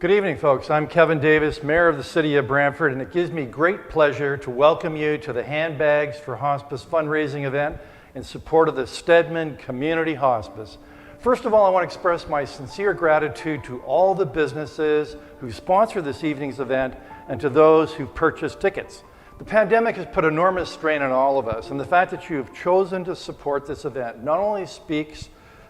Good evening, folks. I'm Kevin Davis, Mayor of the City of Brantford, and it gives me great pleasure to welcome you to the Handbags for Hospice fundraising event in support of the Stedman Community Hospice. First of all, I want to express my sincere gratitude to all the businesses who sponsor this evening's event and to those who purchased tickets. The pandemic has put enormous strain on all of us, and the fact that you have chosen to support this event not only speaks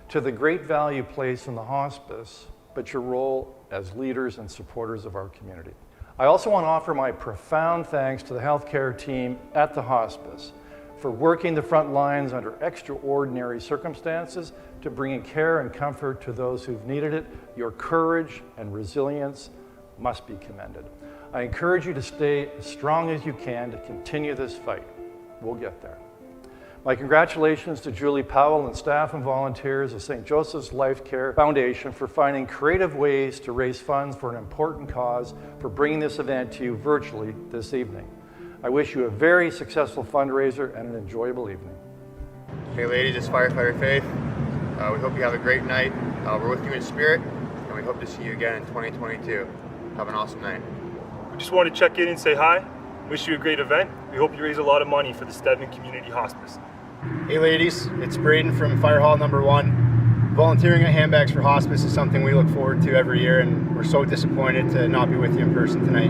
to the great value placed in the hospice, but your role as leaders and supporters of our community. I also want to offer my profound thanks to the healthcare team at the hospice for working the front lines under extraordinary circumstances to bring care and comfort to those who've needed it. Your courage and resilience must be commended. I encourage you to stay as strong as you can to continue this fight. We'll get there. My congratulations to Julie Powell and staff and volunteers of St. Joseph's Life Care Foundation for finding creative ways to raise funds for an important cause, for bringing this event to you virtually this evening. I wish you a very successful fundraiser and an enjoyable evening. Hey ladies, it's Firefighter Faith. We hope you have a great night. We're with you in spirit, and we hope to see you again in 2022. Have an awesome night. We just want to check in and say hi. Wish you a great event. We hope you raise a lot of money for the Stedman Community Hospice. Hey ladies, it's Braden from Fire Hall number 1. Volunteering at Handbags for Hospice is something we look forward to every year, and we're so disappointed to not be with you in person tonight.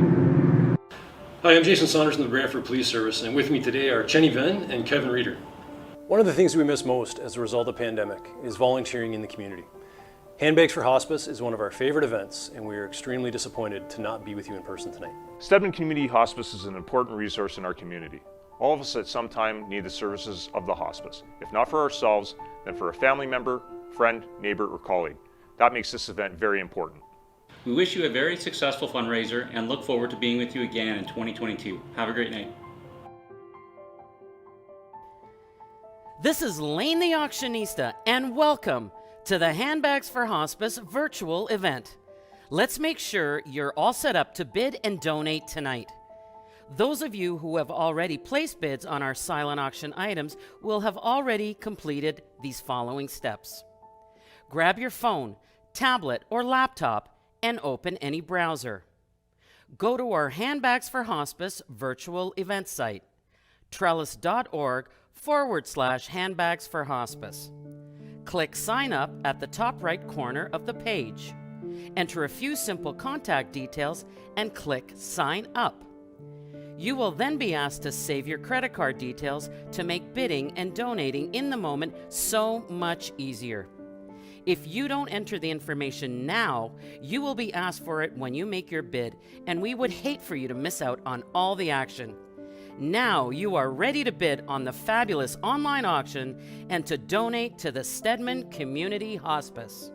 Hi, I'm Jason Saunders from the Brantford Police Service, and with me today are Chenny Venn and Kevin Reeder. One of the things we miss most as a result of the pandemic is volunteering in the community. Handbags for Hospice is one of our favorite events, and we are extremely disappointed to not be with you in person tonight. Stedman Community Hospice is an important resource in our community. All of us at some time need the services of the hospice. If not for ourselves, then for a family member, friend, neighbor, or colleague. That makes this event very important. We wish you a very successful fundraiser and look forward to being with you again in 2022. Have a great night. This is Lane the Auctionista, and welcome to the Handbags for Hospice virtual event. Let's make sure you're all set up to bid and donate tonight. Those of you who have already placed bids on our silent auction items will have already completed these following steps. Grab your phone, tablet, or laptop and open any browser. Go to our Handbags for Hospice virtual event site, trellis.org/handbags for hospice. Click Sign Up at the top right corner of the page. Enter a few simple contact details and click Sign Up. You will then be asked to save your credit card details to make bidding and donating in the moment so much easier. If you don't enter the information now, you will be asked for it when you make your bid, and we would hate for you to miss out on all the action. Now you are ready to bid on the fabulous online auction and to donate to the Stedman Community Hospice.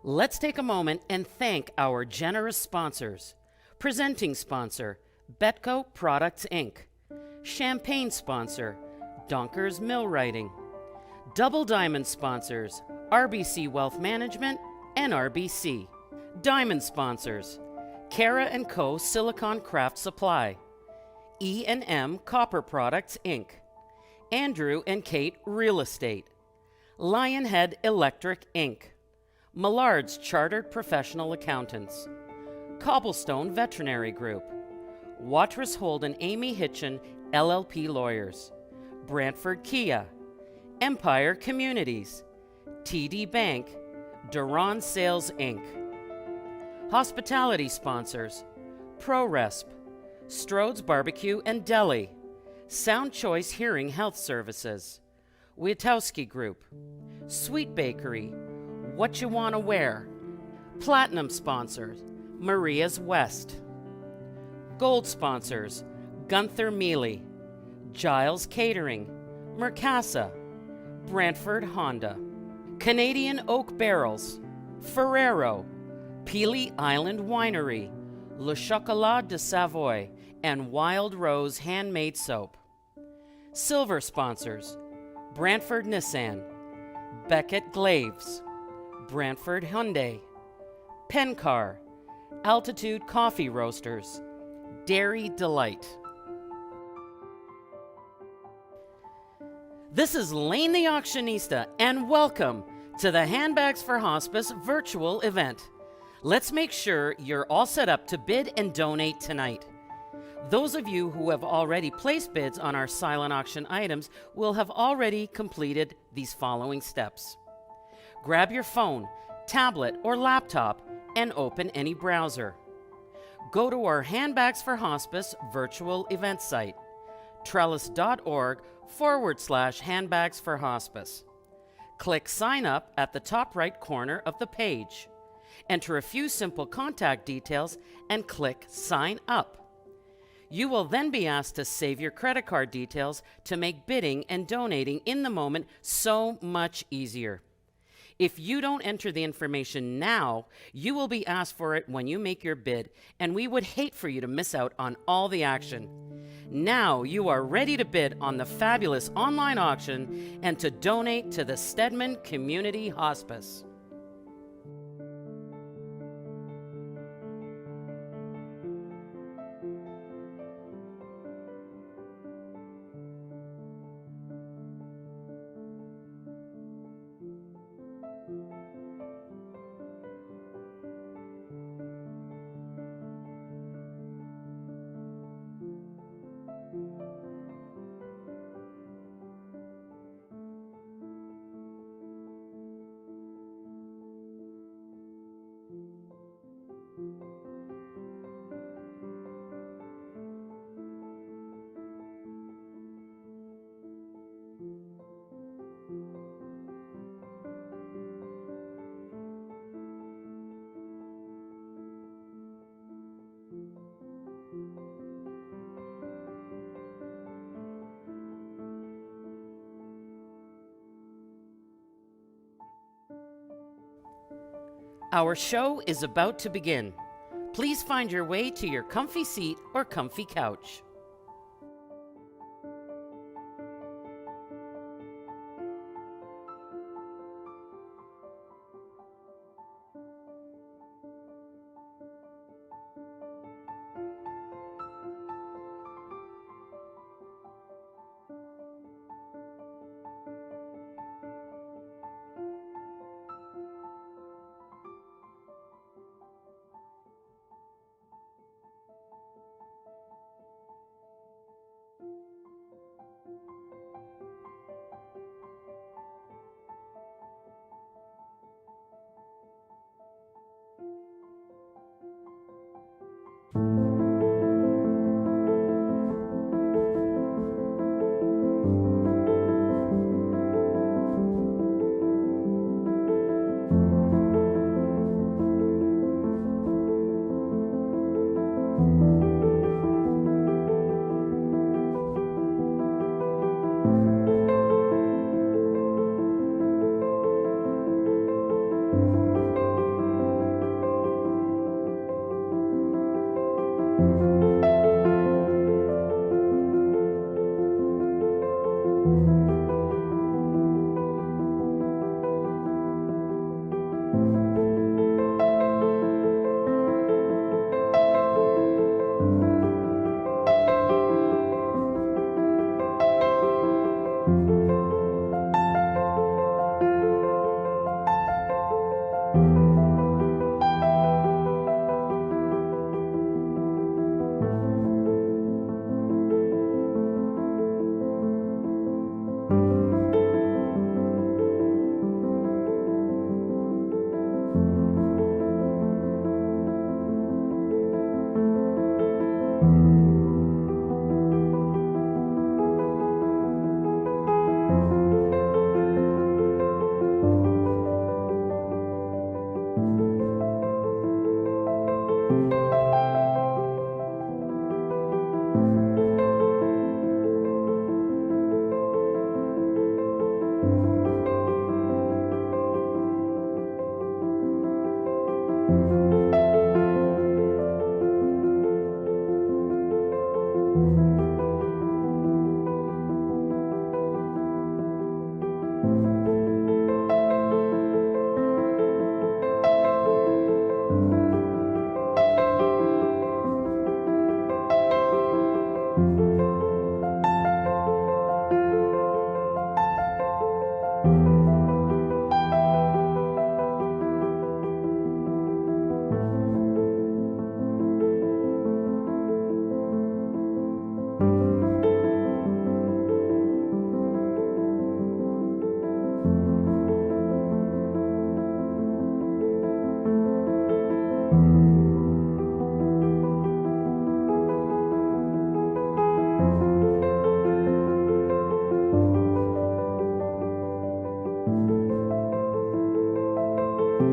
Let's take a moment and thank our generous sponsors. Presenting sponsor, Betco Products Inc. Champagne sponsor, Donkers Mill Writing. Double Diamond sponsors, RBC Wealth Management and RBC. Diamond sponsors, Cara & Co. Silicon Craft Supply. E&M Copper Products Inc. Andrew and Kate Real Estate. Lionhead Electric Inc. Millard's Chartered Professional Accountants. Cobblestone Veterinary Group. Watrous Holden Amy Hitchin LLP Lawyers. Brantford Kia. Empire Communities. TD Bank. Duran Sales Inc. Hospitality sponsors, ProResp, Strode's Barbecue and Deli, Sound Choice Hearing Health Services, Wiatowski Group, Sweet Bakery, What You Wanna Wear, Platinum sponsors, Maria's West, Gold sponsors, Gunther Mealy, Giles Catering, Mercasa, Brantford Honda, Canadian Oak Barrels, Ferrero, Peely Island Winery, Le Chocolat de Savoy, and Wild Rose Handmade Soap. Silver sponsors, Brantford Nissan, Beckett Glaves, Brantford Hyundai, Pencar, Altitude Coffee Roasters, Dairy Delight. This is Lane the Auctionista, and welcome to the Handbags for Hospice virtual event. Let's make sure you're all set up to bid and donate tonight. Those of you who have already placed bids on our silent auction items will have already completed these following steps. Grab your phone, tablet, or laptop and open any browser. Go to our Handbags for Hospice virtual event site, trellis.org/handbags for hospice. Click Sign Up at the top right corner of the page. Enter a few simple contact details and click Sign Up. You will then be asked to save your credit card details to make bidding and donating in the moment so much easier. If you don't enter the information now, you will be asked for it when you make your bid, and we would hate for you to miss out on all the action. Now you are ready to bid on the fabulous online auction and to donate to the Stedman Community Hospice. Our show is about to begin. Please find your way to your comfy seat or comfy couch. Good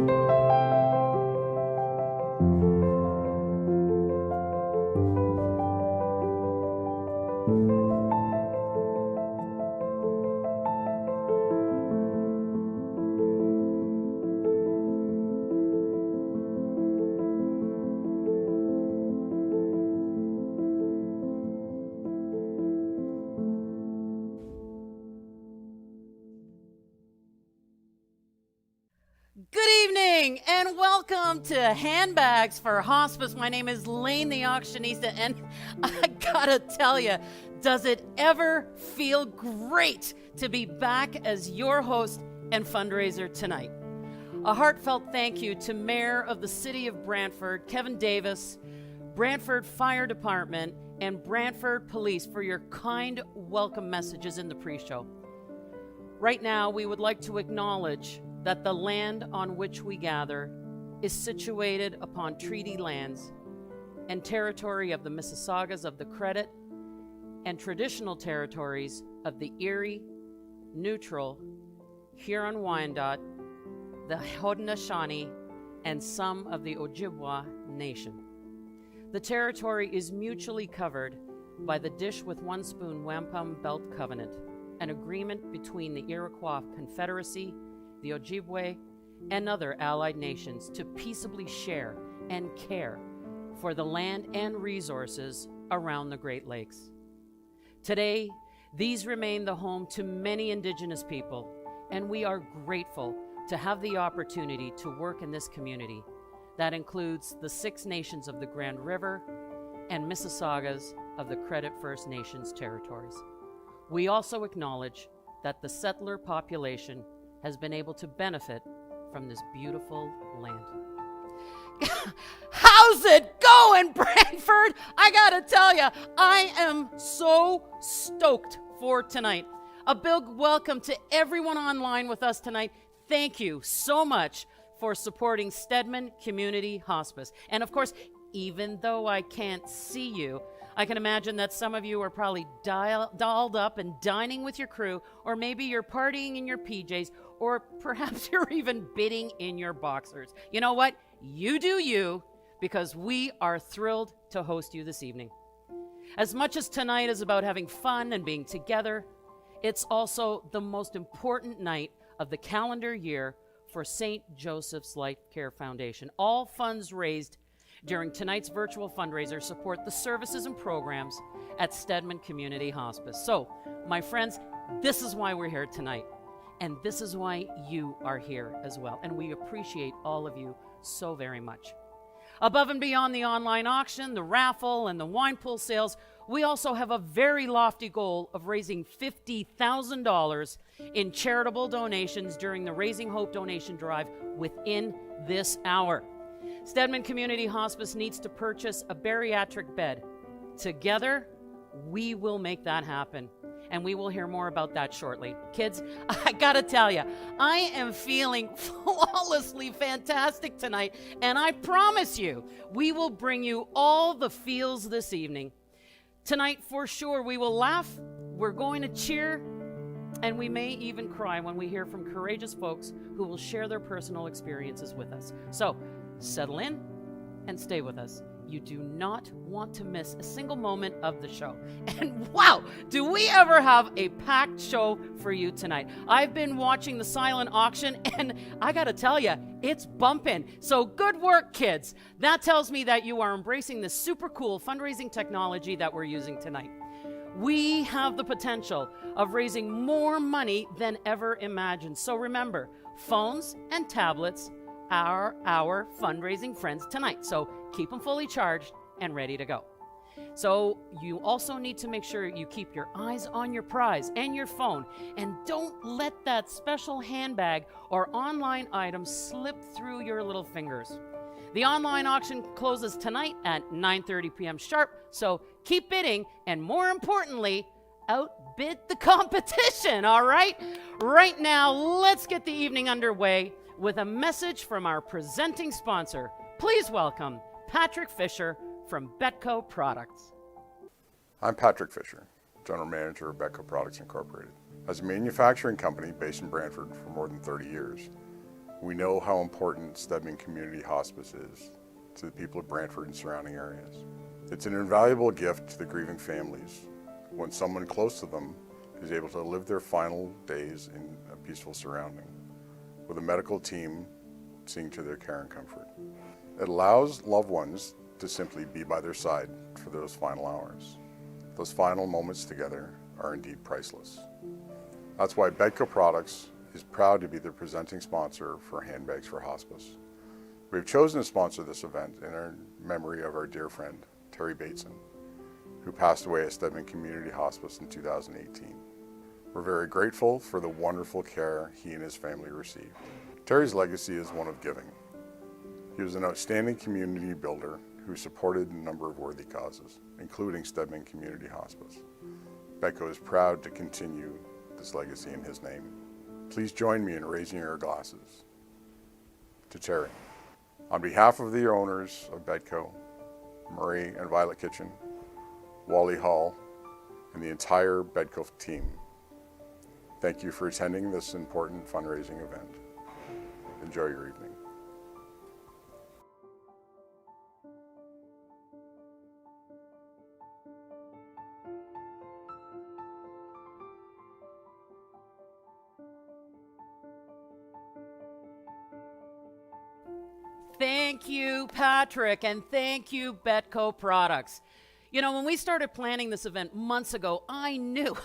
evening and welcome to Handbags for Hospice. My name is Lane the Auctionista, and I gotta tell you, does it ever feel great to be back as your host and fundraiser tonight? A heartfelt thank you to Mayor of the City of Brantford, Kevin Davis, Brantford Fire Department, and Brantford Police for your kind welcome messages in the pre-show. Right now, we would like to acknowledge that the land on which we gather is situated upon treaty lands and territory of the Mississaugas of the Credit and traditional territories of the Erie, Neutral, Huron-Wyandot, the Haudenosaunee, and some of the Ojibwa Nation. The territory is mutually covered by the Dish with One Spoon Wampum Belt Covenant, an agreement between the Iroquois Confederacy, the Ojibwe, and other allied nations to peaceably share and care for the land and resources around the Great Lakes. Today, these remain the home to many Indigenous people, and we are grateful to have the opportunity to work in this community. That includes the 6 nations of the Grand River and Mississaugas of the Credit First Nations territories. We also acknowledge that the settler population has been able to benefit from this beautiful land. How's it going, Brantford? I gotta tell you, I am so stoked for tonight. A big welcome to everyone online with us tonight. Thank you so much for supporting Stedman Community Hospice. And of course, even though I can't see you, I can imagine that some of you are probably dolled up and dining with your crew, or maybe you're partying in your PJs, or perhaps you're even bidding in your boxers. You know what? You do you, because we are thrilled to host you this evening. As much as tonight is about having fun and being together, it's also the most important night of the calendar year for St. Joseph's Life Care Foundation. All funds raised during tonight's virtual fundraiser support the services and programs at Stedman Community Hospice. So, my friends, this is why we're here tonight. And this is why you are here as well. And we appreciate all of you so very much. Above and beyond the online auction, the raffle, and the wine pool sales, we also have a very lofty goal of raising $50,000 in charitable donations during the Raising Hope donation drive within this hour. Stedman Community Hospice needs to purchase a bariatric bed. Together, we will make that happen. And we will hear more about that shortly. Kids, I gotta tell you, I am feeling flawlessly fantastic tonight. And I promise you, we will bring you all the feels this evening. Tonight, for sure, we will laugh, we're going to cheer, and we may even cry when we hear from courageous folks who will share their personal experiences with us. So, settle in and stay with us. You do not want to miss a single moment of the show. And wow, do we ever have a packed show for you tonight. I've been watching the silent auction, and I gotta tell you, it's bumping. So good work, kids. That tells me that you are embracing this super cool fundraising technology that we're using tonight. We have the potential of raising more money than ever imagined. So remember, phones and tablets are our fundraising friends tonight. So keep them fully charged and ready to go. So you also need to make sure you keep your eyes on your prize and your phone, and don't let that special handbag or online item slip through your little fingers. The online auction closes tonight at 9:30 p.m. sharp, so keep bidding, and more importantly, outbid the competition, all right? Right now, let's get the evening underway with a message from our presenting sponsor. Please welcome Patrick Fisher from Betco Products. I'm Patrick Fisher, General Manager of Betco Products Incorporated. As a manufacturing company based in Brantford for more than 30 years, We know how important Stedman Community Hospice is to the people of Brantford and surrounding areas. It's an invaluable gift to the grieving families when someone close to them is able to live their final days in a peaceful surrounding, with a medical team seeing to their care and comfort. It allows loved ones to simply be by their side for those final hours. Those final moments together are indeed priceless. That's why Bedco Products is proud to be the presenting sponsor for Handbags for Hospice. We've chosen to sponsor this event in our memory of our dear friend, Terry Bateson, who passed away at Stedman Community Hospice in 2018. We're very grateful for the wonderful care he and his family received. Terry's legacy is one of giving. He was an outstanding community builder who supported a number of worthy causes, including Stedman Community Hospice. Bedco is proud to continue this legacy in his name. Please join me in raising your glasses to Terry. On behalf of the owners of Bedco, Murray and Violet Kitchen, Wally Hall, and the entire Bedco team, thank you for attending this important fundraising event. Enjoy your evening. Thank you, Patrick, and thank you, Bedco Products. You know, when we started planning this event months ago, I knew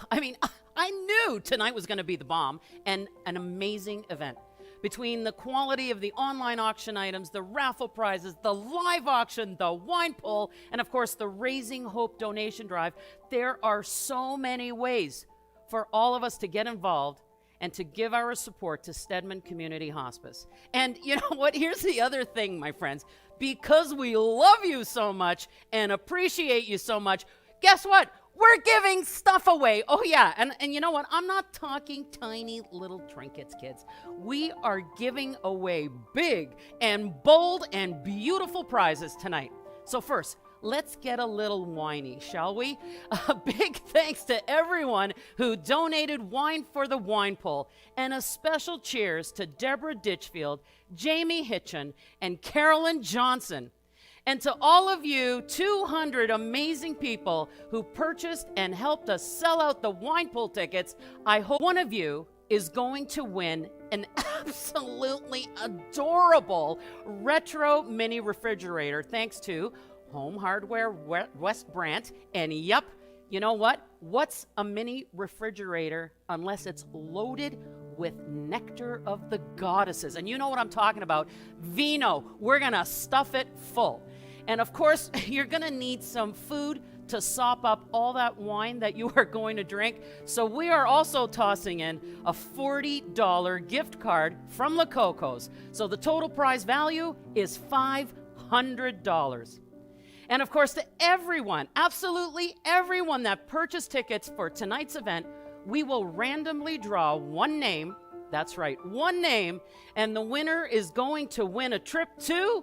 tonight was going to be the bomb and an amazing event. Between the quality of the online auction items, the raffle prizes, the live auction, the wine pull, and of course the Raising Hope donation drive, there are so many ways for all of us to get involved and to give our support to Stedman Community Hospice. And you know what? Here's the other thing, my friends. Because we love you so much and appreciate you so much, guess what? We're giving stuff away. Oh yeah, and you know what? I'm not talking tiny little trinkets, kids. We are giving away big and bold and beautiful prizes tonight. So first, let's get a little whiny, shall we? A big thanks to everyone who donated wine for the wine pull, and a special cheers to Deborah Ditchfield, Jamie Hitchen, and Carolyn Johnson. And to all of you 200 amazing people who purchased and helped us sell out the wine pull tickets, I hope one of you is going to win an absolutely adorable retro mini refrigerator thanks to Home Hardware West Brant. And yep, you know what? What's a mini refrigerator unless it's loaded with nectar of the goddesses? And you know what I'm talking about. Vino. We're gonna stuff it full. And of course, you're gonna need some food to sop up all that wine that you are going to drink. So we are also tossing in a $40 gift card from La Coco's. So the total prize value is $500. And of course, to everyone, absolutely everyone that purchased tickets for tonight's event, we will randomly draw one name. That's right, one name. And the winner is going to win a trip to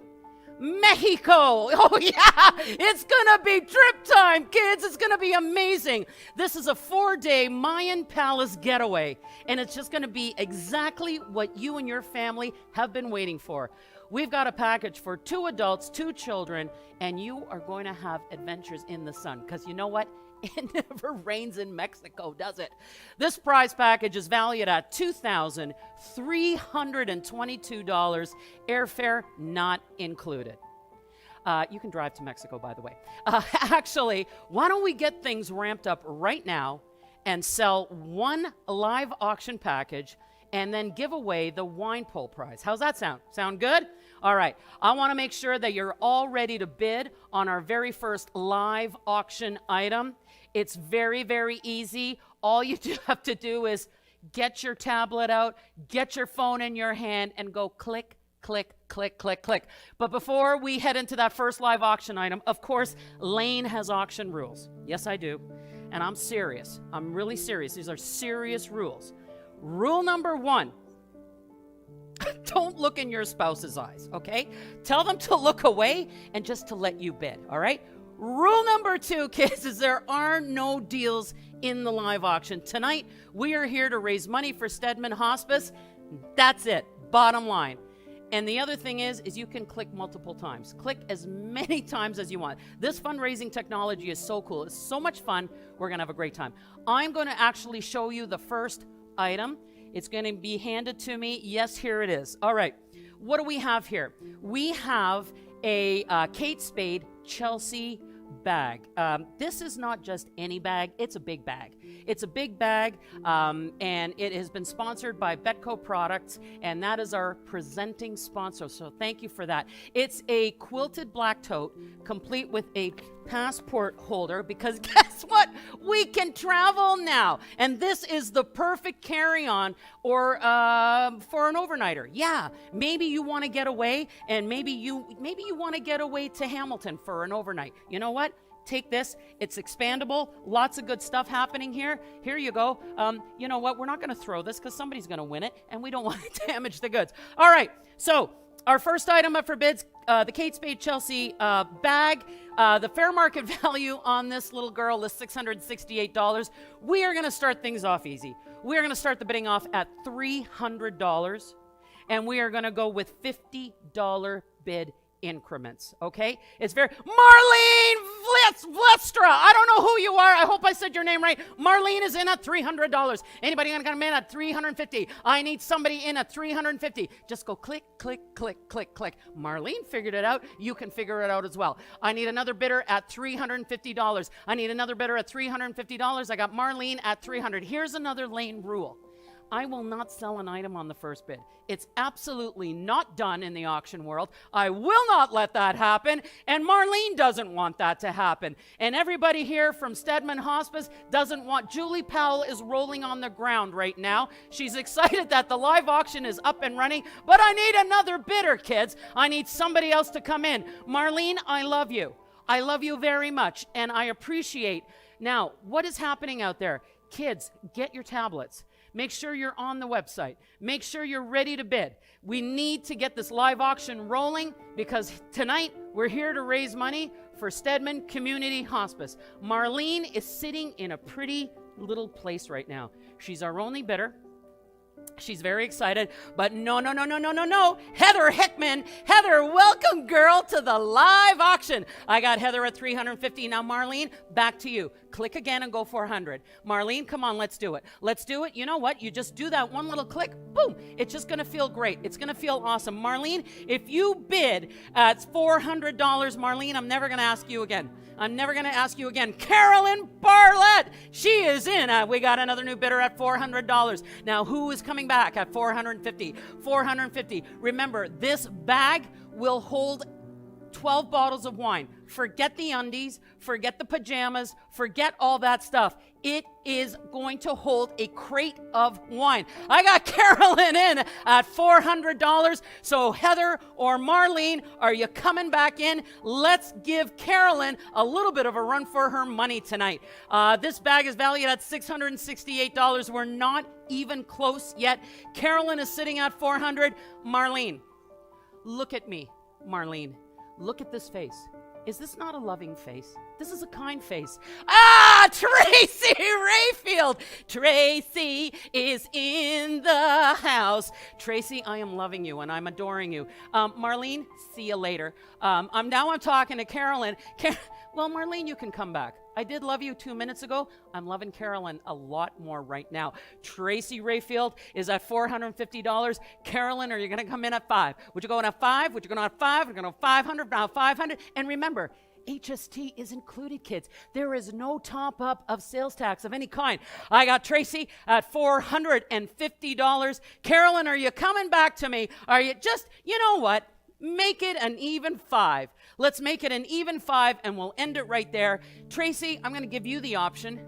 Mexico. Oh yeah, it's gonna be trip time, kids. It's gonna be amazing. This is a 4-day Mayan Palace getaway, and it's just gonna be exactly what you and your family have been waiting for. We've got a package for 2 adults, 2 children, and you are going to have adventures in the sun, because you know what? It never rains in Mexico, does it? This prize package is valued at $2,322, airfare not included. You can drive to Mexico, by the way. Actually, why don't we get things ramped up right now and sell one live auction package and then give away the wine pull prize. How's that sound? Sound good? All right. I want to make sure that you're all ready to bid on our very first live auction item. It's very, very easy. All you have to do is get your tablet out, get your phone in your hand, and go click, click, click, click, click. But before we head into that first live auction item, of course, Lane has auction rules. Yes, I do. And I'm serious. I'm really serious. These are serious rules. Rule number 1, don't look in your spouse's eyes, okay? Tell them to look away and just to let you bid, all right? Rule number 2, kids, is there are no deals in the live auction. Tonight, we are here to raise money for Stedman Hospice. That's it. bottom line. And the other thing is you can click multiple times. Click as many times as you want. This fundraising technology is so cool. It's so much fun. We're going to have a great time. I'm going to actually show you the first item. It's going to be handed to me. Yes, here it is. All right. What do we have here? We have a Kate Spade Chelsea bag. This is not just any bag. It's a big bag. It's a big bag, and it has been sponsored by Betco Products, and that is our presenting sponsor. So thank you for that. It's a quilted black tote, complete with a passport holder, because guess what? We can travel now. And this is the perfect carry-on or for an overnighter. Yeah, maybe you want to get away, and maybe you want to get away to Hamilton for an overnight. You know what? Take this. It's expandable. Lots of good stuff happening here. Here you go. You know what? We're not going to throw this because somebody's going to win it, and we don't want to damage the goods. All right. So our first item up for bids, the Kate Spade Chelsea bag. The fair market value on this little girl is $668. We are going to start things off easy. We are going to start the bidding off at $300, and we are going to go with $50 bid increments, okay? It's very... Marlene Vlestra! I don't know who you are. I hope I said your name right. Marlene is in at $300. Anybody gonna come in at $350? I need somebody in at $350. Just go click, click, click, click, click. Marlene figured it out. You can figure it out as well. I need another bidder at $350. I need another bidder at $350. I got Marlene at $300. Here's another lane rule. I will not sell an item on the first bid. It's absolutely not done in the auction world. I will not let that happen, and Marlene doesn't want that to happen. And everybody here from Stedman Hospice doesn't want... Julie Powell is rolling on the ground right now. She's excited that the live auction is up and running, but I need another bidder, kids. I need somebody else to come in. Marlene, I love you. I love you very much, and I appreciate... Now, what is happening out there? Kids, get your tablets. Make sure you're on the website. Make sure you're ready to bid. We need to get this live auction rolling because tonight we're here to raise money for Stedman Community Hospice. Marlene is sitting in a pretty little place right now. She's our only bidder. She's very excited, but no. Heather Hickman. Heather, welcome, girl, to the live auction. I got Heather at $350. Now, Marlene, back to you. Click again and go $400. Marlene, come on, let's do it. Let's do it. You know what? You just do that one little click. Boom. It's just going to feel great. It's going to feel awesome. Marlene, if you bid at $400, Marlene, I'm never going to ask you again. I'm never going to ask you again. Carolyn Barlett, she is in. We got another new bidder at $400. Now, who is coming back at $450? $450. Remember, this bag will hold 12 bottles of wine. Forget the undies, forget the pajamas, forget all that stuff. It is going to hold a crate of wine. I got Carolyn in at $400. So Heather or Marlene, are you coming back in? Let's give Carolyn a little bit of a run for her money tonight. This bag is valued at $668. We're not even close yet. Carolyn is sitting at $400. Marlene, look at me, Marlene. Look at this face. Is this not a loving face? This is a kind face. Tracy Rayfield. Tracy is in the house. Tracy, I am loving you and I'm adoring you. Marlene, see you later. I'm talking to Carolyn. Well, Marlene, you can come back. I did love you 2 minutes ago. I'm loving Carolyn a lot more right now. Tracy Rayfield is at $450. Carolyn, are you going to come in at $500? Would you go in at $500? Would you go in at $500? We're going to $500, now $500. And remember, HST is included, kids. There is no top up of sales tax of any kind. I got Tracy at $450. Carolyn, are you coming back to me? Are you just, you know what? Make it an even 5. Let's make it an even 5 and we'll end it right there. Tracy, I'm going to give you the option.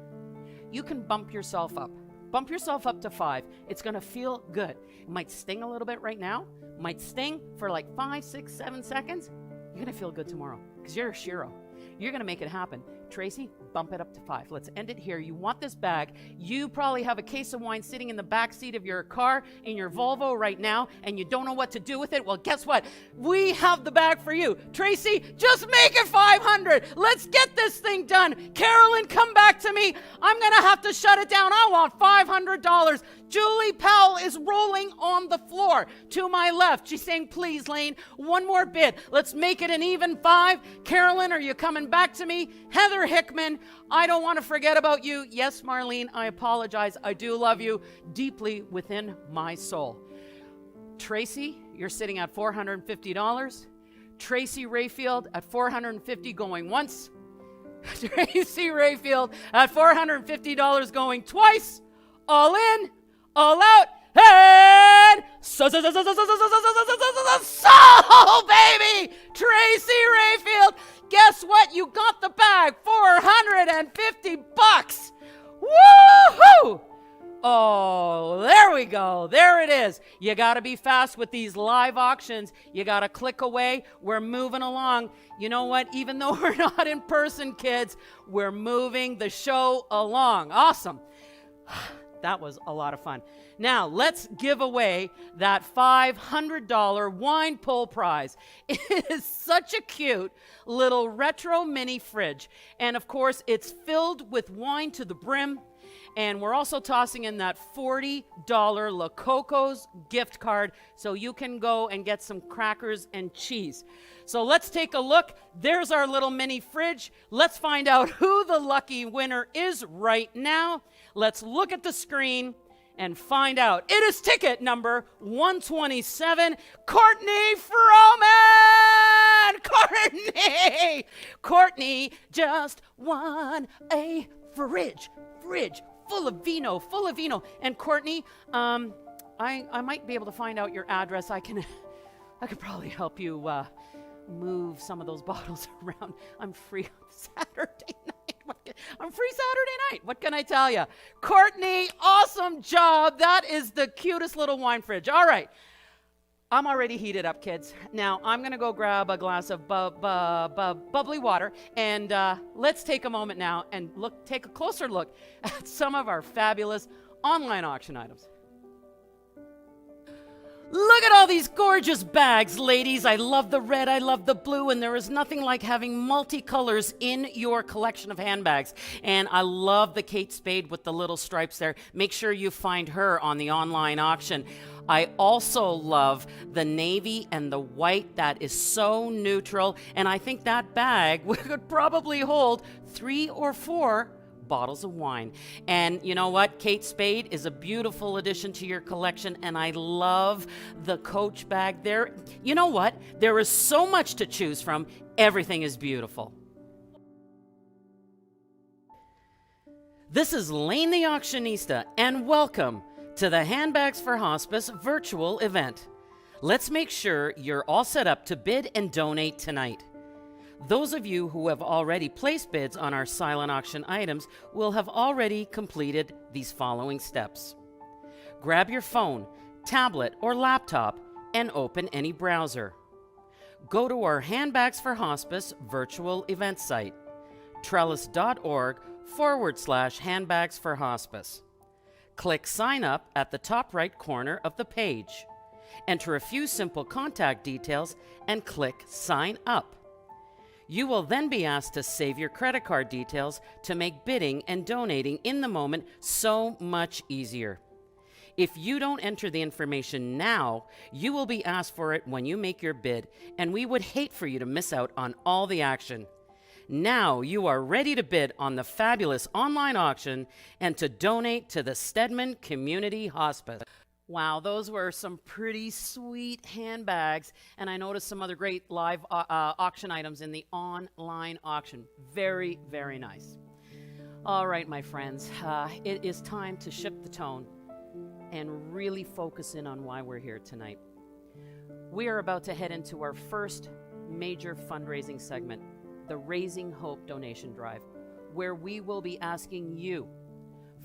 You can bump yourself up. Bump yourself up to 5. It's going to feel good. It might sting a little bit right now. Might sting for like 5, 6, 7 seconds. You're going to feel good tomorrow because you're a Shiro. You're going to make it happen. Tracy, bump it up to 5. Let's end it here. You want this bag. You probably have a case of wine sitting in the back seat of your car in your Volvo right now, and you don't know what to do with it. Well, guess what? We have the bag for you. Tracy, just make it 500. Let's get this thing done. Carolyn, come back to me. I'm going to have to shut it down. I want $500. Julie Powell is rolling on the floor to my left. She's saying, please, Lane, one more bid. Let's make it an even 5. Carolyn, are you coming back to me? Heather Hickman, I don't want to forget about you. Yes, Marlene, I apologize. I do love you deeply within my soul. Tracy, you're sitting at $450. Tracy Rayfield at $450 going once. Tracy Rayfield at $450 going twice. All in, all out, and so baby, Tracy Rayfield. Guess what? You got the bag, $450. Woohoo! Oh, there we go. There it is. You got to be fast with these live auctions. You got to click away. We're moving along. You know what? Even though we're not in person, kids, we're moving the show along. Awesome. That was a lot of fun. Now, let's give away that $500 wine pull prize. It is such a cute little retro mini fridge. And of course, it's filled with wine to the brim. And we're also tossing in that $40 La Coco's gift card so you can go and get some crackers and cheese. So let's take a look. There's our little mini fridge. Let's find out who the lucky winner is right now. Let's look at the screen and find out. It is ticket number 127, Courtney Froman! Courtney just won a fridge full of vino. And Courtney, I might be able to find out your address. I could probably help you move some of those bottles around. I'm free on Saturday night. I'm free Saturday night. What can I tell you? Courtney, awesome job. That is the cutest little wine fridge. All right. I'm already heated up, kids. Now, I'm going to go grab a glass of bubbly water, and let's take a moment now and take a closer look at some of our fabulous online auction items. Look at all these gorgeous bags, ladies. I love the red, I love the blue, and there is nothing like having multicolors in your collection of handbags. And I love the Kate Spade with the little stripes there. Make sure you find her on the online auction. I also love the navy and the white. That is so neutral. And I think that bag could probably hold 3 or 4 bottles of wine. And you know what? Kate Spade is a beautiful addition to your collection, and I love the Coach bag there. You know what? There is so much to choose from. Everything is beautiful. This is Lane the Auctionista, and welcome to the Handbags for Hospice virtual event. Let's make sure you're all set up to bid and donate tonight. Those of you who have already placed bids on our silent auction items will have already completed these following steps. Grab your phone, tablet, or laptop and open any browser. Go to our Handbags for Hospice virtual event site, trellis.org/handbags for hospice. Click Sign Up at the top right corner of the page. Enter a few simple contact details and click Sign Up. You will then be asked to save your credit card details to make bidding and donating in the moment so much easier. If you don't enter the information now, you will be asked for it when you make your bid, and we would hate for you to miss out on all the action. Now you are ready to bid on the fabulous online auction and to donate to the Stedman Community Hospice. Wow, those were some pretty sweet handbags, and I noticed some other great live auction items in the online auction. Very, very nice. All right, my friends, it is time to shift the tone and really focus in on why we're here tonight. We are about to head into our first major fundraising segment, the Raising Hope donation drive, where we will be asking you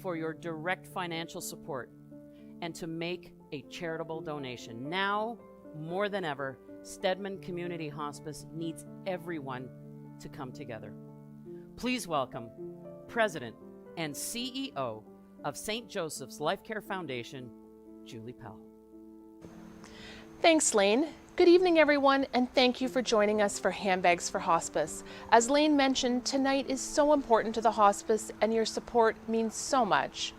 for your direct financial support and to make a charitable donation. Now, more than ever, Stedman Community Hospice needs everyone to come together. Please welcome President and CEO of St. Joseph's Life Care Foundation, Julie Pell. Thanks, Lane. Good evening, everyone, and thank you for joining us for Handbags for Hospice. As Lane mentioned, tonight is so important to the hospice, and your support means so much.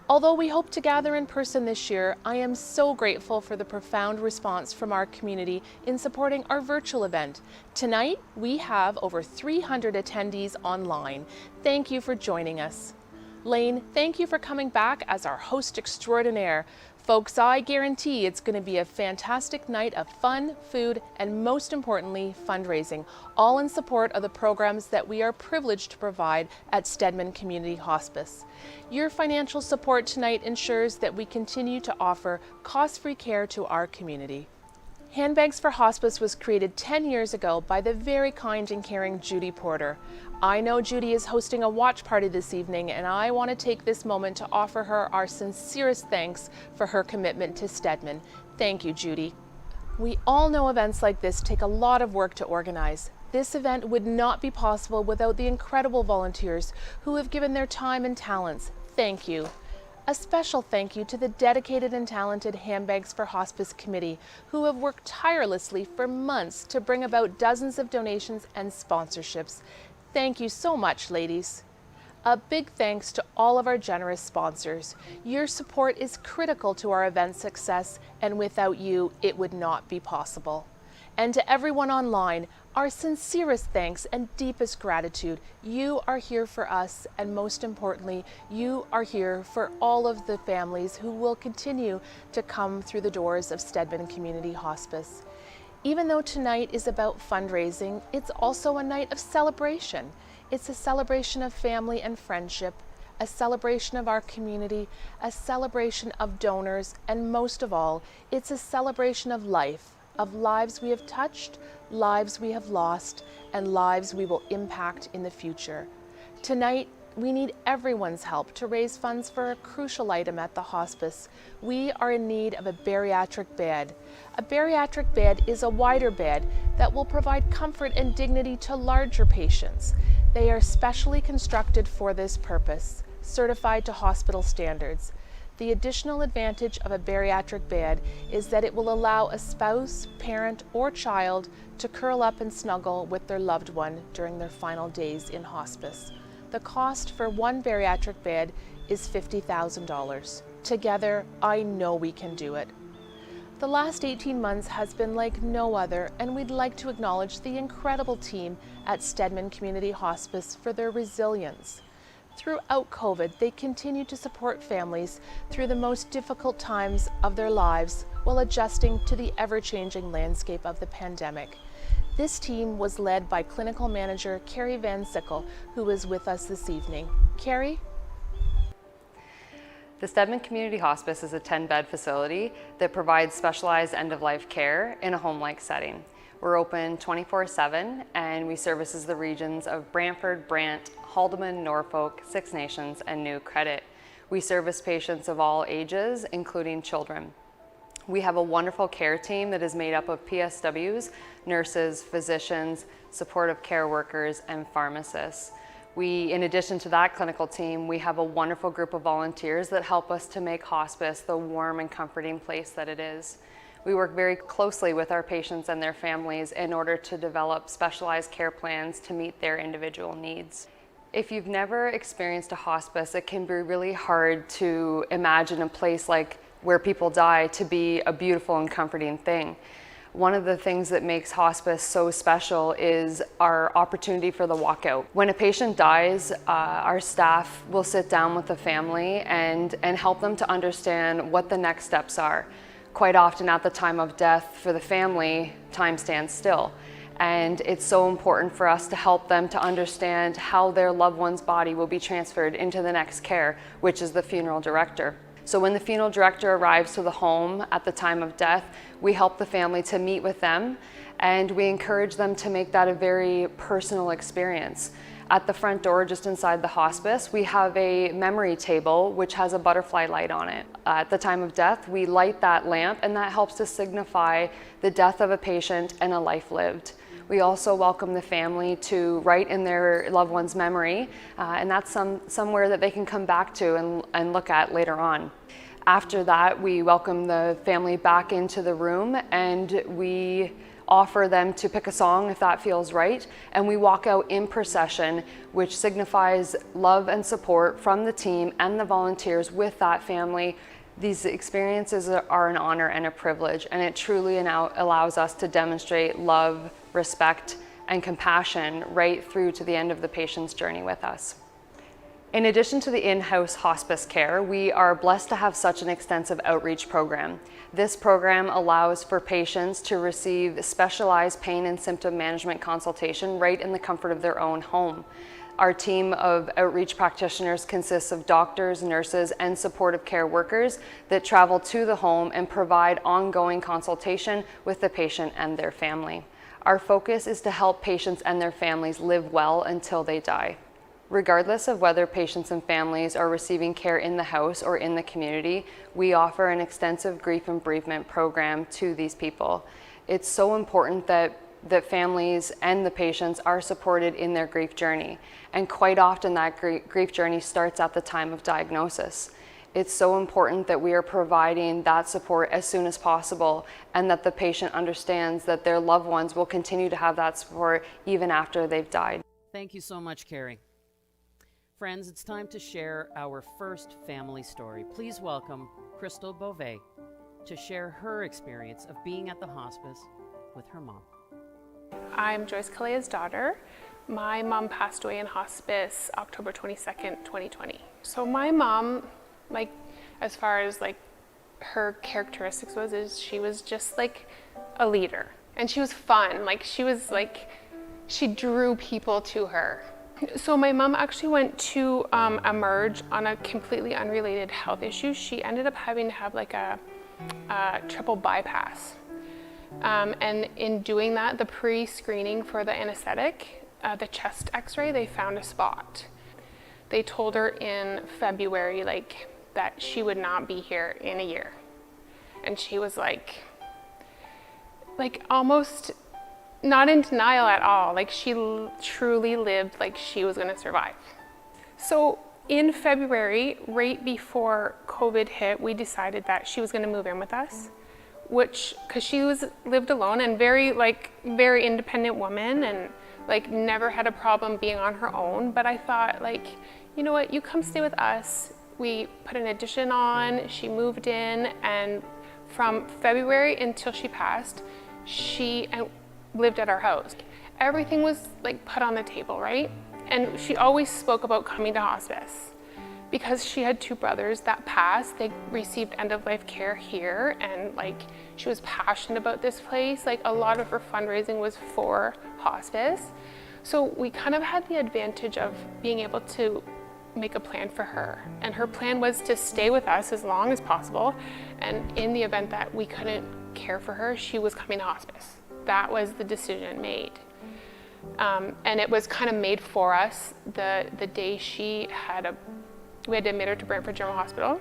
Although we hope to gather in person this year, I am so grateful for the profound response from our community in supporting our virtual event. Tonight, we have over 300 attendees online. Thank you for joining us. Lane, thank you for coming back as our host extraordinaire. Folks, I guarantee it's going to be a fantastic night of fun, food, and most importantly, fundraising, all in support of the programs that we are privileged to provide at Stedman Community Hospice. Your financial support tonight ensures that we continue to offer cost-free care to our community. Handbags for Hospice was created 10 years ago by the very kind and caring Judy Porter. I know Judy is hosting a watch party this evening, and I want to take this moment to offer her our sincerest thanks for her commitment to Stedman. Thank you, Judy. We all know events like this take a lot of work to organize. This event would not be possible without the incredible volunteers who have given their time and talents. Thank you. A special thank you to the dedicated and talented Handbags for Hospice Committee, who have worked tirelessly for months to bring about dozens of donations and sponsorships. Thank you so much, ladies. A big thanks to all of our generous sponsors. Your support is critical to our event's success, and without you, it would not be possible. And to everyone online, our sincerest thanks and deepest gratitude. You are here for us, and most importantly, you are here for all of the families who will continue to come through the doors of Stedman Community Hospice. Even though tonight is about fundraising, it's also a night of celebration. It's a celebration of family and friendship, a celebration of our community, a celebration of donors, and most of all, it's a celebration of life. Of lives we have touched, lives we have lost, and lives we will impact in the future. Tonight, we need everyone's help to raise funds for a crucial item at the hospice. We are in need of a bariatric bed. A bariatric bed is a wider bed that will provide comfort and dignity to larger patients. They are specially constructed for this purpose, certified to hospital standards. The additional advantage of a bariatric bed is that it will allow a spouse, parent, or child to curl up and snuggle with their loved one during their final days in hospice. The cost for one bariatric bed is $50,000. Together, I know we can do it. The last 18 months has been like no other, and we'd like to acknowledge the incredible team at Stedman Community Hospice for their resilience. Throughout COVID, they continue to support families through the most difficult times of their lives while adjusting to the ever-changing landscape of the pandemic. This team was led by clinical manager Carrie Van Sickle, who is with us this evening. Carrie? The Stedman Community Hospice is a 10-bed facility that provides specialized end-of-life care in a home-like setting. We're open 24/7, and we services the regions of Brantford, Brant, Haldimand, Norfolk, Six Nations, and New Credit. We service patients of all ages, including children. We have a wonderful care team that is made up of PSWs, nurses, physicians, supportive care workers, and pharmacists. In addition to that clinical team, we have a wonderful group of volunteers that help us to make hospice the warm and comforting place that it is. We work very closely with our patients and their families in order to develop specialized care plans to meet their individual needs. If you've never experienced a hospice, it can be really hard to imagine a place like where people die to be a beautiful and comforting thing. One of the things that makes hospice so special is our opportunity for the walkout. When a patient dies, our staff will sit down with the family and help them to understand what the next steps are. Quite often at the time of death for the family, time stands still. And it's so important for us to help them to understand how their loved one's body will be transferred into the next care, which is the funeral director. So when the funeral director arrives to the home at the time of death, we help the family to meet with them, and we encourage them to make that a very personal experience. At the front door, just inside the hospice, we have a memory table which has a butterfly light on it. At the time of death, we light that lamp, and that helps to signify the death of a patient and a life lived. We also welcome the family to write in their loved one's memory, and that's somewhere that they can come back to and look at later on. After that, we welcome the family back into the room, and we offer them to pick a song if that feels right, and we walk out in procession, which signifies love and support from the team and the volunteers with that family. These experiences are an honor and a privilege, and it truly allows us to demonstrate love, respect, and compassion right through to the end of the patient's journey with us. In addition to the in-house hospice care, we are blessed to have such an extensive outreach program. This program allows for patients to receive specialized pain and symptom management consultation right in the comfort of their own home. Our team of outreach practitioners consists of doctors, nurses, and supportive care workers that travel to the home and provide ongoing consultation with the patient and their family. Our focus is to help patients and their families live well until they die. Regardless of whether patients and families are receiving care in the house or in the community, we offer an extensive grief and bereavement program to these people. It's so important that families and the patients are supported in their grief journey. And quite often that grief journey starts at the time of diagnosis. It's so important that we are providing that support as soon as possible, and that the patient understands that their loved ones will continue to have that support even after they've died. Thank you so much, Carrie. Friends, it's time to share our first family story. Please welcome Crystal Beauvais to share her experience of being at the hospice with her mom. I'm Joyce Kalea's daughter. My mom passed away in hospice October 22nd, 2020. So my mom, as far as her characteristics is she was just a leader. And she was fun. She drew people to her. So my mom actually went to emerge on a completely unrelated health issue. She ended up having to have a triple bypass. And in doing that, the pre-screening for the anesthetic, the chest x-ray, they found a spot. They told her in February that she would not be here in a year. And she was almost not in denial at all. She truly lived like she was gonna survive. So in February, right before COVID hit, we decided that she was gonna move in with us, because she lived alone and very independent woman, and never had a problem being on her own. But I thought, you know what, you come stay with us. We put an addition on, she moved in, and from February until she passed, she lived at our house. Everything was put on the table, right? And she always spoke about coming to hospice because she had two brothers that passed. They received end-of-life care here, and she was passionate about this place. A lot of her fundraising was for hospice. So we kind of had the advantage of being able to make a plan for her. And her plan was to stay with us as long as possible. And in the event that we couldn't care for her, she was coming to hospice. That was the decision made. And it was kind of made for us the day we had to admit her to Brantford General Hospital.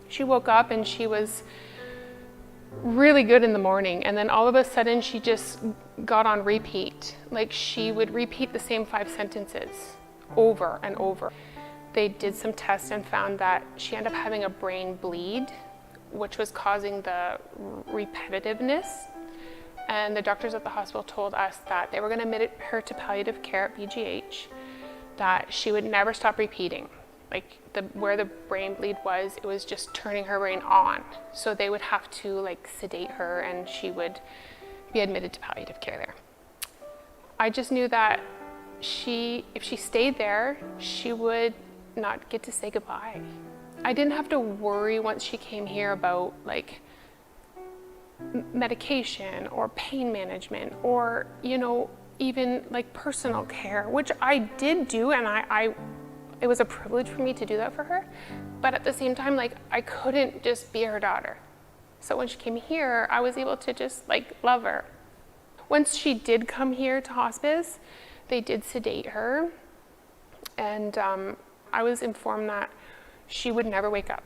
She woke up and she was really good in the morning, and then all of a sudden she just got on repeat. She would repeat the same 5 sentences over and over. They did some tests and found that she ended up having a brain bleed, which was causing the repetitiveness. And the doctors at the hospital told us that they were going to admit her to palliative care at BGH, that she would never stop repeating. Where the brain bleed was, it was just turning her brain on. So they would have to sedate her, and she would be admitted to palliative care there. I just knew that if she stayed there, she would not get to say goodbye. I didn't have to worry once she came here about medication or pain management or even personal care, which I did do, and it was a privilege for me to do that for her. But at the same time, I couldn't just be her daughter. So when she came here, I was able to just love her. Once she did come here to hospice, they did sedate her, and I was informed that she would never wake up.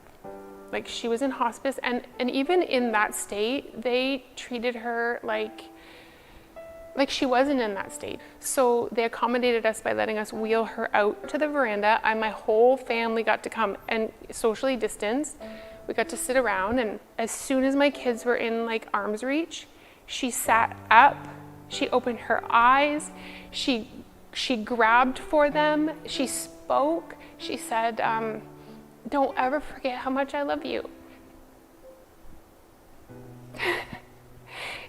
Like, she was in hospice, and even in that state, they treated her like she wasn't in that state. So they accommodated us by letting us wheel her out to the veranda, and my whole family got to come and socially distanced. We got to sit around, and as soon as my kids were in like arm's reach, she sat up, she opened her eyes, she grabbed for them, she spoke, she said, "Don't ever forget how much I love you."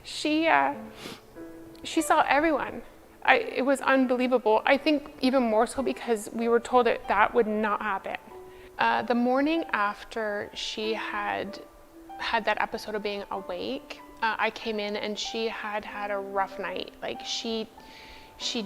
She saw everyone. It was unbelievable. I think even more so because we were told that would not happen. The morning after she had that episode of being awake, I came in and she had a rough night. Like, she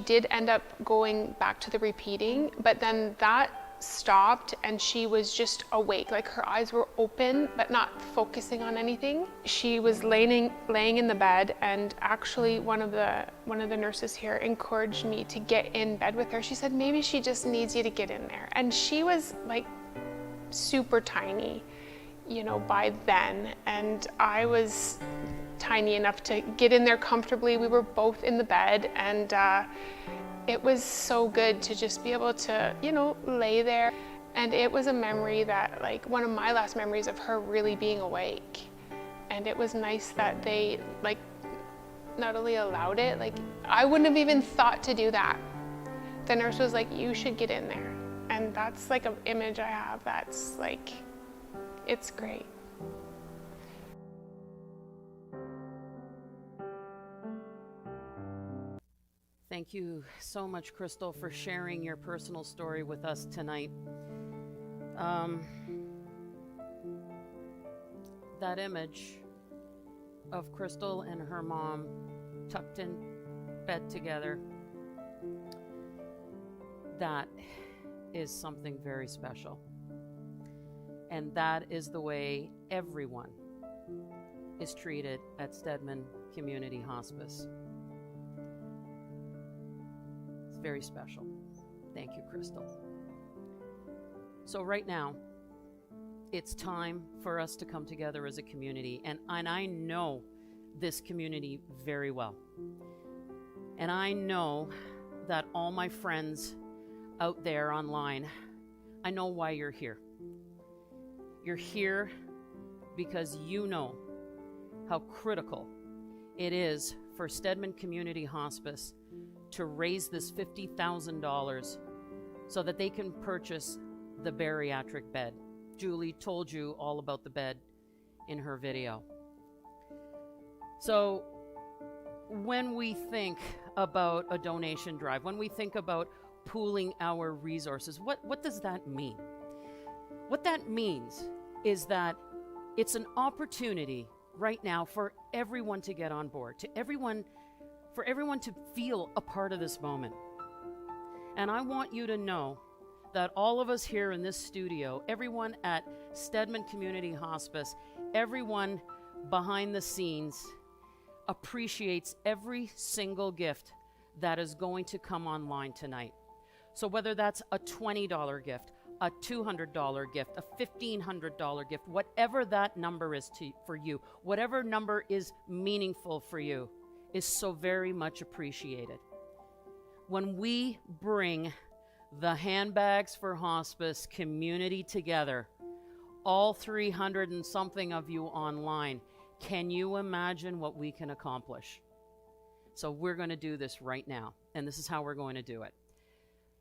did end up going back to the repeating, but then that stopped and she was just awake. Like, her eyes were open but not focusing on anything. She was laying in the bed, and actually one of the nurses here encouraged me to get in bed with her. She said, "Maybe she just needs you to get in there." And she was like super tiny, you know, by then, and I was tiny enough to get in there comfortably. We were both in the bed, and it was so good to just be able to, you know, lay there. And it was a memory that, like, one of my last memories of her really being awake. And it was nice that they, like, not only allowed it, like, I wouldn't have even thought to do that. The nurse was like, "You should get in there." And that's like an image I have that's like, it's great. Thank you so much, Crystal, for sharing your personal story with us tonight. That image of Crystal and her mom tucked in bed together, that is something very special. And that is the way everyone is treated at Stedman Community Hospice. It's very special. Thank you, Crystal. So right now, it's time for us to come together as a community, and I know this community very well. And I know that all my friends out there online, I know why you're here. You're here because you know how critical it is for Stedman Community Hospice to raise this $50,000 so that they can purchase the bariatric bed. Julie told you all about the bed in her video. So when we think about a donation drive, when we think about pooling our resources, what does that mean? What that means is that it's an opportunity right now for everyone to get on board, for everyone to feel a part of this moment. And I want you to know that all of us here in this studio, everyone at Stedman Community Hospice, everyone behind the scenes appreciates every single gift that is going to come online tonight. So whether that's a $20 gift, a $200 gift, a $1,500 gift, whatever that number is for you, whatever number is meaningful for you, is so very much appreciated. When we bring the Handbags for Hospice community together, all 300 and something of you online, can you imagine what we can accomplish? So we're going to do this right now, and this is how we're going to do it.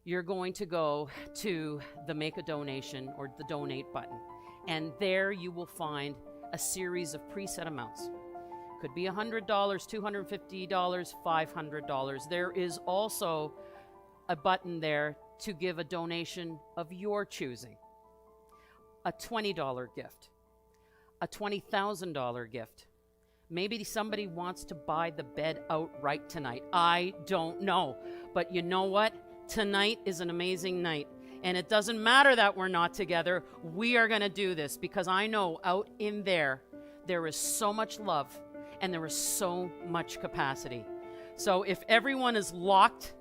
You're going to go to the Make a Donation or the Donate button, and there you will find a series of preset amounts. Could be $100, $250, $500. There is also a button there to give a donation of your choosing. A $20 gift, a $20,000 gift. Maybe somebody wants to buy the bed outright tonight. I don't know. But you know what? Tonight is an amazing night. And it doesn't matter that we're not together. We are going to do this because I know out in there is so much love and there is so much capacity. So if everyone is locked,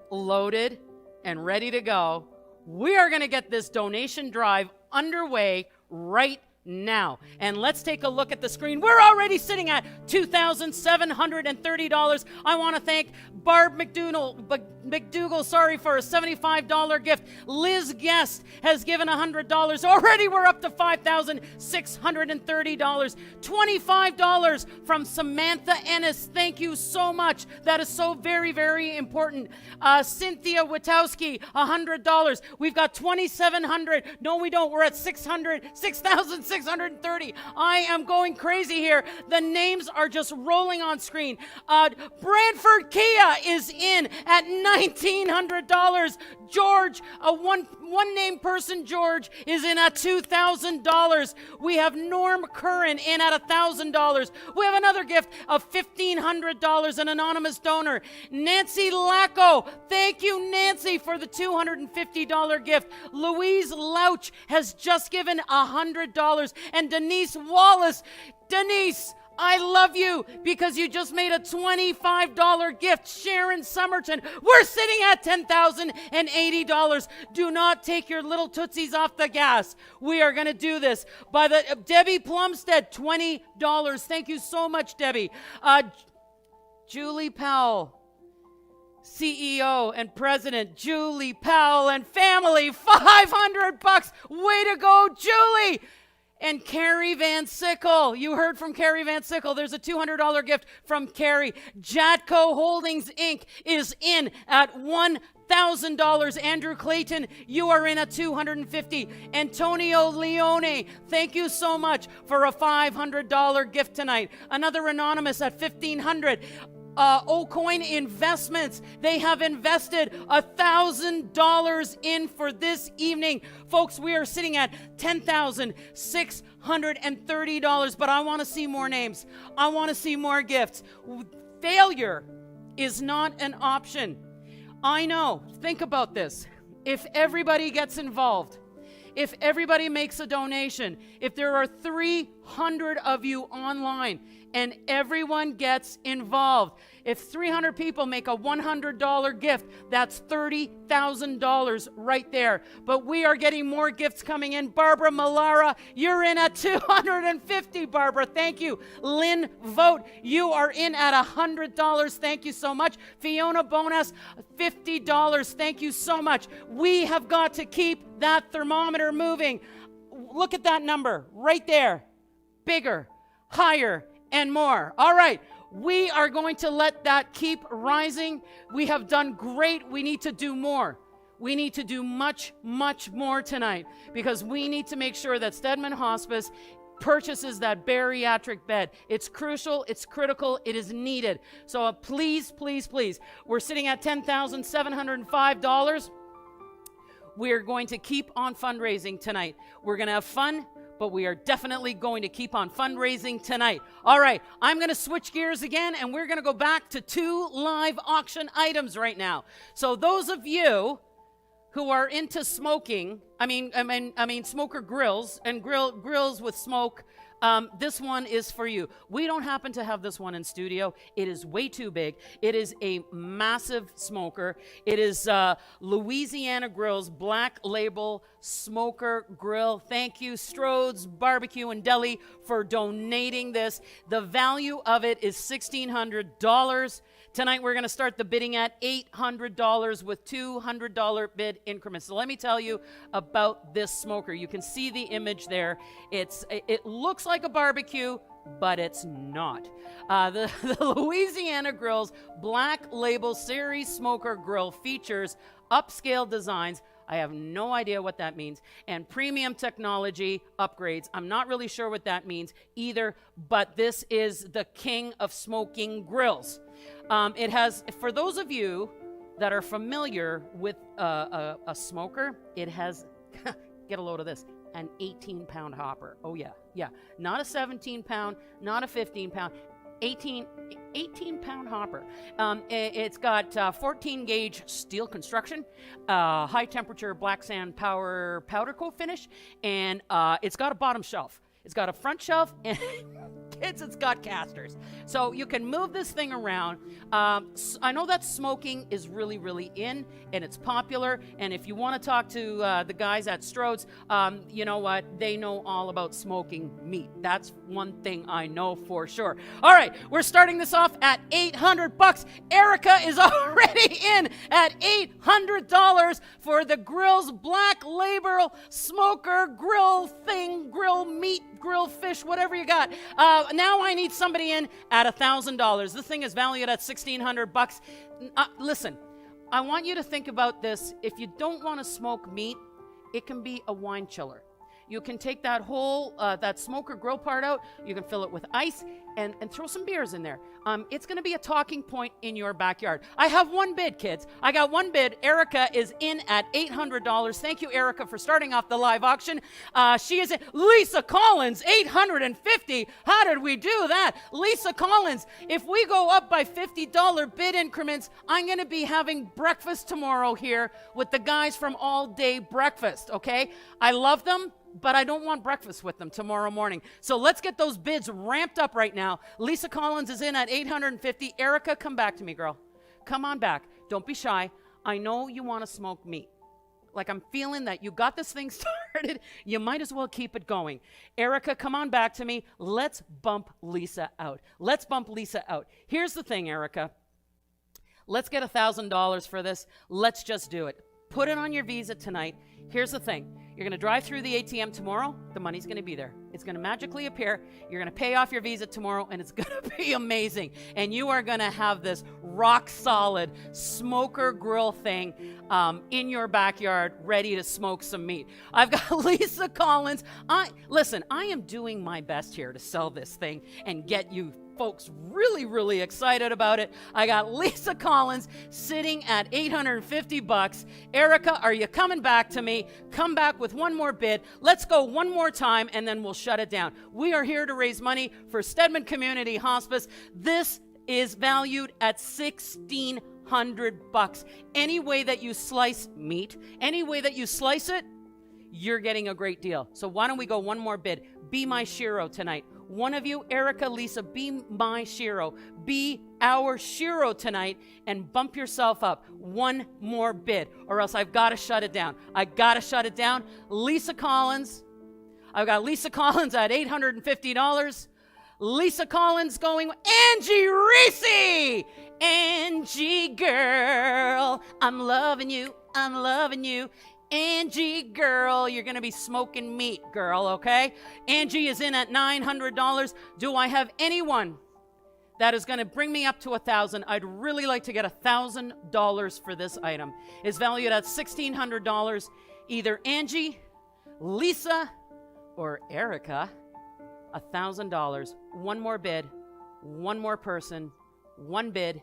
loaded, and ready to go, we are going to get this donation drive underway right now. And let's take a look at the screen. We're already sitting at $2,730. I want to thank Barb McDougall, for a $75 gift. Liz Guest has given $100. Already we're up to $5,630. $25 from Samantha Ennis. Thank you so much. That is so very, very important. Cynthia Witowski, $100. We've got $2,700. No, we don't. We're at $6,630. I am going crazy here. The names are just rolling on screen. Brantford Kia is in at $1,900. George, a one name person, George, is in at $2,000. We have Norm Curran in at $1,000. We have another gift of $1,500, an anonymous donor. Nancy Lacko, thank you, Nancy, for the $250 gift. Louise Louch has just given $100. And Denise Wallace, Denise, I love you because you just made a $25 gift. Sharon Somerton, we're sitting at $10,080. Do not take your little tootsies off the gas. We are going to do this. By the Debbie Plumstead, $20. Thank you so much, Debbie. Julie Powell, CEO and President, Julie Powell and family, $500. Way to go, Julie. And Carrie Van Sickle, you heard from Carrie Van Sickle. There's a $200 gift from Carrie. Jatco Holdings, Inc. is in at $1,000. Andrew Clayton, you are in at $250. Antonio Leone, thank you so much for a $500 gift tonight. Another anonymous at $1,500. O'Coin Investments, they have invested $1,000 in for this evening. Folks, we are sitting at $10,630, but I want to see more names. I want to see more gifts. Failure is not an option. I know. Think about this. If everybody gets involved, if everybody makes a donation, if there are 300 of you online, and everyone gets involved. If 300 people make a $100 gift, that's $30,000 right there. But we are getting more gifts coming in. Barbara Malara, you're in at $250, Barbara. Thank you. Lynn Vogt, you are in at $100. Thank you so much. Fiona Bonas, $50. Thank you so much. We have got to keep that thermometer moving. Look at that number right there. Bigger, higher, and more. All right, we are going to let that keep rising. We have done great. We need to do more. We need to do much, much more tonight because we need to make sure that Stedman Hospice purchases that bariatric bed. It's crucial, it's critical, it is needed. So please, please, please, we're sitting at $10,705. We are going to keep on fundraising tonight. We're going to have fun, but we are definitely going to keep on fundraising tonight. All right, I'm going to switch gears again, and we're going to go back to 2 live auction items right now. So those of you who are into smoking, I mean smoker grills and grills with smoke, this one is for you. We don't happen to have this one in studio. It is way too big. It is a massive smoker. It is Louisiana Grill's Black Label Smoker Grill. Thank you, Strode's Barbecue and Deli, for donating this. The value of it is $1,600. Tonight we're going to start the bidding at $800 with $200 bid increments. So let me tell you about this smoker. You can see the image there. It looks like a barbecue, but it's not. The Louisiana Grill's Black Label Series Smoker Grill features upscale designs. I have no idea what that means. And premium technology upgrades. I'm not really sure what that means either, but this is the king of smoking grills. It has, for those of you that are familiar with a smoker, it has, get a load of this, an 18-pound hopper. Oh yeah, not a 17-pound, not a 15-pound, 18-pound hopper. It's got 14-gauge steel construction, high-temperature black sand powder coat finish, and it's got a bottom shelf. It's got a front shelf, and kids, it's got casters. So you can move this thing around. I know that smoking is really, really in, and it's popular. And if you want to talk to the guys at Strode's, you know what? They know all about smoking meat. That's one thing I know for sure. All right, we're starting this off at $800. Erica is already in at $800 for the Grill's Black Label Smoker Grill thing, grill meat, grill fish, whatever you got. Now I need somebody in at $1,000. This thing is valued at $1,600. Listen, I want you to think about this. If you don't want to smoke meat, it can be a wine chiller. You can take that whole, that smoker grill part out, you can fill it with ice, and throw some beers in there. It's going to be a talking point in your backyard. I have one bid, kids. I got one bid. Erica is in at $800. Thank you, Erica, for starting off the live auction. She is in. Lisa Collins, $850. How did we do that? Lisa Collins, if we go up by $50 bid increments, I'm going to be having breakfast tomorrow here with the guys from All Day Breakfast, okay? I love them, but I don't want breakfast with them tomorrow morning. So let's get those bids ramped up right now. Lisa Collins is in at $850. Erica, come back to me, girl. Come on back. Don't be shy. I know you want to smoke meat. Like, I'm feeling that you got this thing started. You might as well keep it going. Erica, come on back to me. Let's bump Lisa out. Let's bump Lisa out. Here's the thing, Erica. Let's get $1,000 for this. Let's just do it. Put it on your Visa tonight. Here's the thing. You're going to drive through the ATM tomorrow. The money's going to be there. It's going to magically appear. You're going to pay off your Visa tomorrow, and it's going to be amazing. And you are going to have this rock-solid smoker grill thing in your backyard ready to smoke some meat. I've got Lisa Collins. Listen, I am doing my best here to sell this thing and get you folks really, really excited about it. I got Lisa Collins sitting at $850. Erica, are you coming back to me? Come back with one more bid. Let's go one more time, and then we'll shut it down. We are here to raise money for Stedman Community Hospice. This is valued at $1,600. Any way that you slice meat, any way that you slice it, you're getting a great deal. So why don't we go one more bid? Be my Shiro tonight. One of you, Erica, Lisa, be my Shiro. Be our Shiro tonight and bump yourself up. One more bid, or else I've got to shut it down. I got to shut it down. Lisa Collins. I've got Lisa Collins at $850. Lisa Collins going, Angie Reese! Angie girl, I'm loving you. I'm loving you. Angie, girl, you're going to be smoking meat, girl, okay? Angie is in at $900. Do I have anyone that is going to bring me up to $1,000? I'd really like to get $1,000 for this item. It's valued at $1,600. Either Angie, Lisa, or Erica. $1,000. One more bid. One more person. One bid.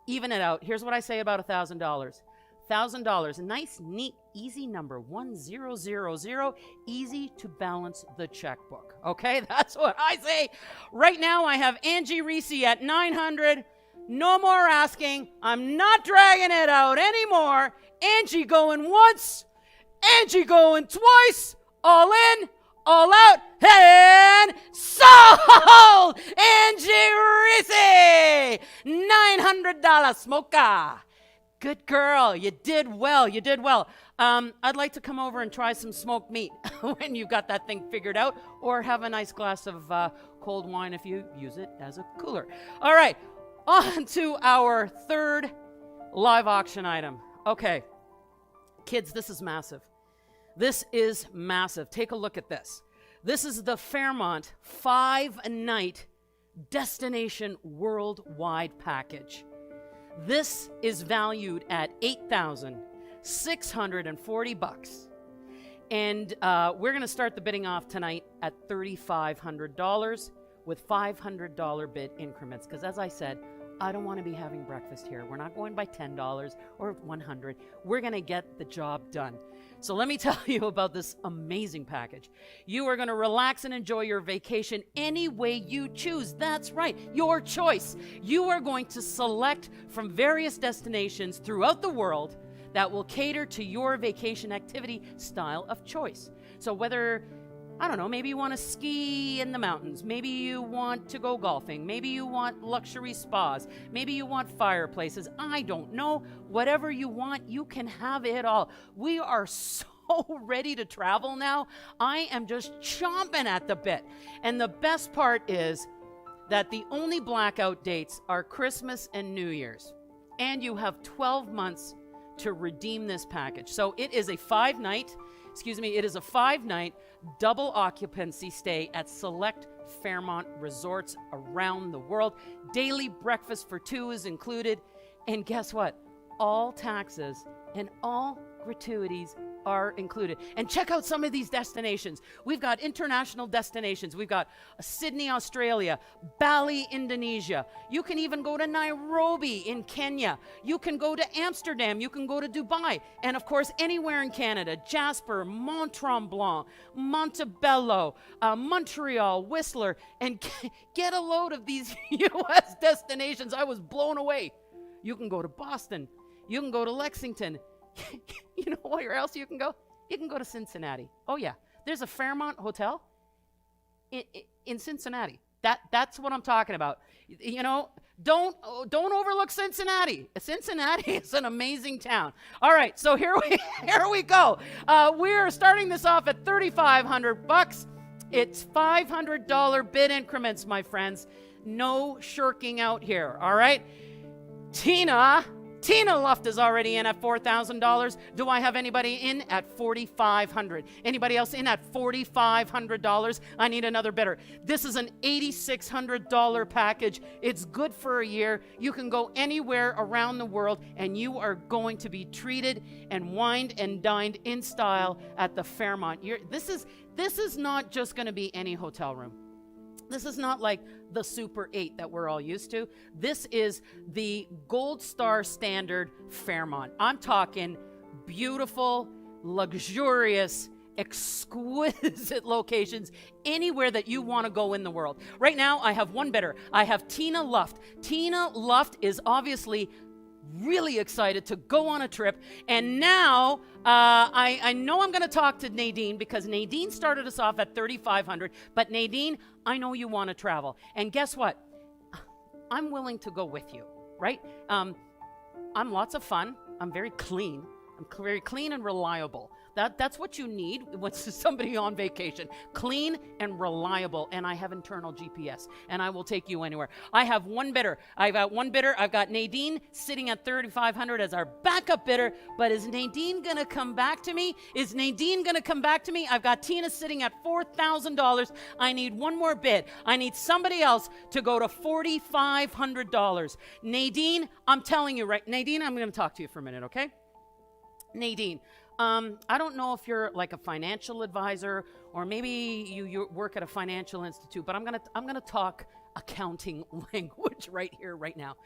Even it out. Here's what I say about $1,000. $1,000, a nice, neat, easy number, 1000, easy to balance the checkbook. Okay, that's what I say. Right now, I have Angie Reese at $900. No more asking. I'm not dragging it out anymore. Angie going once. Angie going twice. All in, all out, and sold! Angie Reese, $900 smoker. Good girl. You did well. You did well. I'd like to come over and try some smoked meat when you've got that thing figured out, or have a nice glass of cold wine if you use it as a cooler. All right, on to our third live auction item. Okay, kids, this is massive. This is massive. Take a look at this. This is the Fairmont 5-night destination worldwide package. This is valued at $8,640. And we're going to start the bidding off tonight at $3,500 with $500 bid increments. Because as I said, I don't want to be having breakfast here. We're not going by $10 or $100. We're going to get the job done. So let me tell you about this amazing package. You are going to relax and enjoy your vacation any way you choose. That's right, your choice. You are going to select from various destinations throughout the world that will cater to your vacation activity style of choice. So whether I don't know, maybe you want to ski in the mountains. Maybe you want to go golfing. Maybe you want luxury spas. Maybe you want fireplaces. I don't know. Whatever you want, you can have it all. We are so ready to travel now. I am just chomping at the bit. And the best part is that the only blackout dates are Christmas and New Year's. And you have 12 months to redeem this package. So it is a 5-night double occupancy stay at select Fairmont resorts around the world. Daily breakfast for 2 is included. And guess what? All taxes and all gratuities are included. And check out some of these destinations. We've got international destinations. We've got Sydney, Australia, Bali, Indonesia. You can even go to Nairobi in Kenya. You can go to Amsterdam. You can go to Dubai. And of course, anywhere in Canada, Jasper, Mont Tremblant, Montebello, Montreal, Whistler, and get a load of these U.S. destinations. I was blown away. You can go to Boston. You can go to Lexington. You know where else you can go? You can go to Cincinnati. Oh yeah, there's a Fairmont Hotel in Cincinnati. That's what I'm talking about. You know, don't overlook Cincinnati. Cincinnati is an amazing town. All right, so here we go. We're starting this off at $3,500. It's $500 bid increments, my friends. No shirking out here. All right, Tina Luft is already in at $4,000. Do I have anybody in at $4,500? Anybody else in at $4,500? I need another bidder. This is an $8,600 package. It's good for a year. You can go anywhere around the world, and you are going to be treated and wined and dined in style at the Fairmont. This is not just going to be any hotel room. This is not like the Super 8 that we're all used to. This is the Gold Star Standard Fairmont. I'm talking beautiful, luxurious, exquisite locations anywhere that you want to go in the world. Right now, I have one bidder. I have Tina Luft. Tina Luft is obviously really excited to go on a trip. And now I know I'm going to talk to Nadine, because Nadine started us off at $3,500. But Nadine, I know you want to travel. And guess what? I'm willing to go with you, right? I'm lots of fun. I'm very clean. I'm very clean and reliable. That's what you need when somebody on vacation. Clean and reliable. And I have internal GPS. And I will take you anywhere. I have one bidder. I've got Nadine sitting at $3,500 as our backup bidder. But is Nadine going to come back to me? I've got Tina sitting at $4,000. I need one more bid. I need somebody else to go to $4,500. Nadine, I'm telling you, right? Nadine, I'm going to talk to you for a minute, okay? Nadine, I don't know if you're like a financial advisor, or maybe you work at a financial institute, but I'm gonna talk accounting language right here, right now.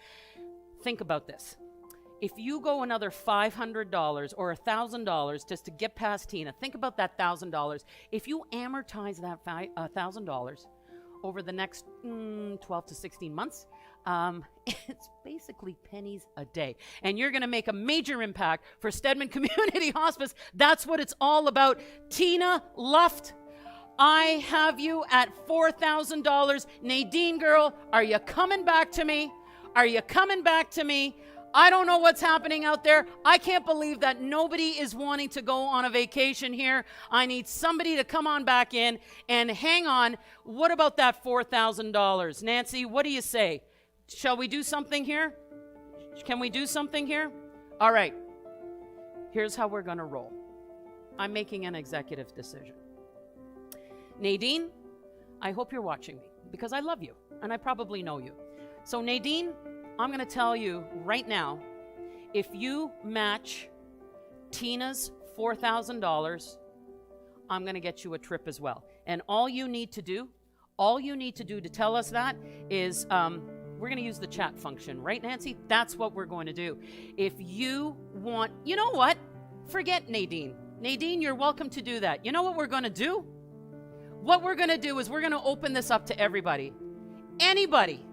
Think about this. If you go another $500 or $1,000 just to get past Tina, think about that $1,000. If you amortize that $1,000 over the next 12 to 16 months, it's basically pennies a day. And you're going to make a major impact for Stedman Community Hospice. That's what it's all about. Tina Luft, I have you at $4,000. Nadine, girl, are you coming back to me? I don't know what's happening out there. I can't believe that nobody is wanting to go on a vacation here. I need somebody to come on back in and hang on. What about that $4,000? Nancy, what do you say? Shall we do something here? Can we do something here? All right. Here's how we're going to roll. I'm making an executive decision. Nadine, I hope you're watching me, because I love you and I probably know you. So Nadine, I'm going to tell you right now, if you match Tina's $4,000, I'm going to get you a trip as well. And all you need to do to tell us that is, we're going to use the chat function, right, Nancy? That's what we're going to do. If you want, you know what? Forget Nadine. Nadine, you're welcome to do that. You know what we're going to do? What we're going to do is we're going to open this up to everybody. Anybody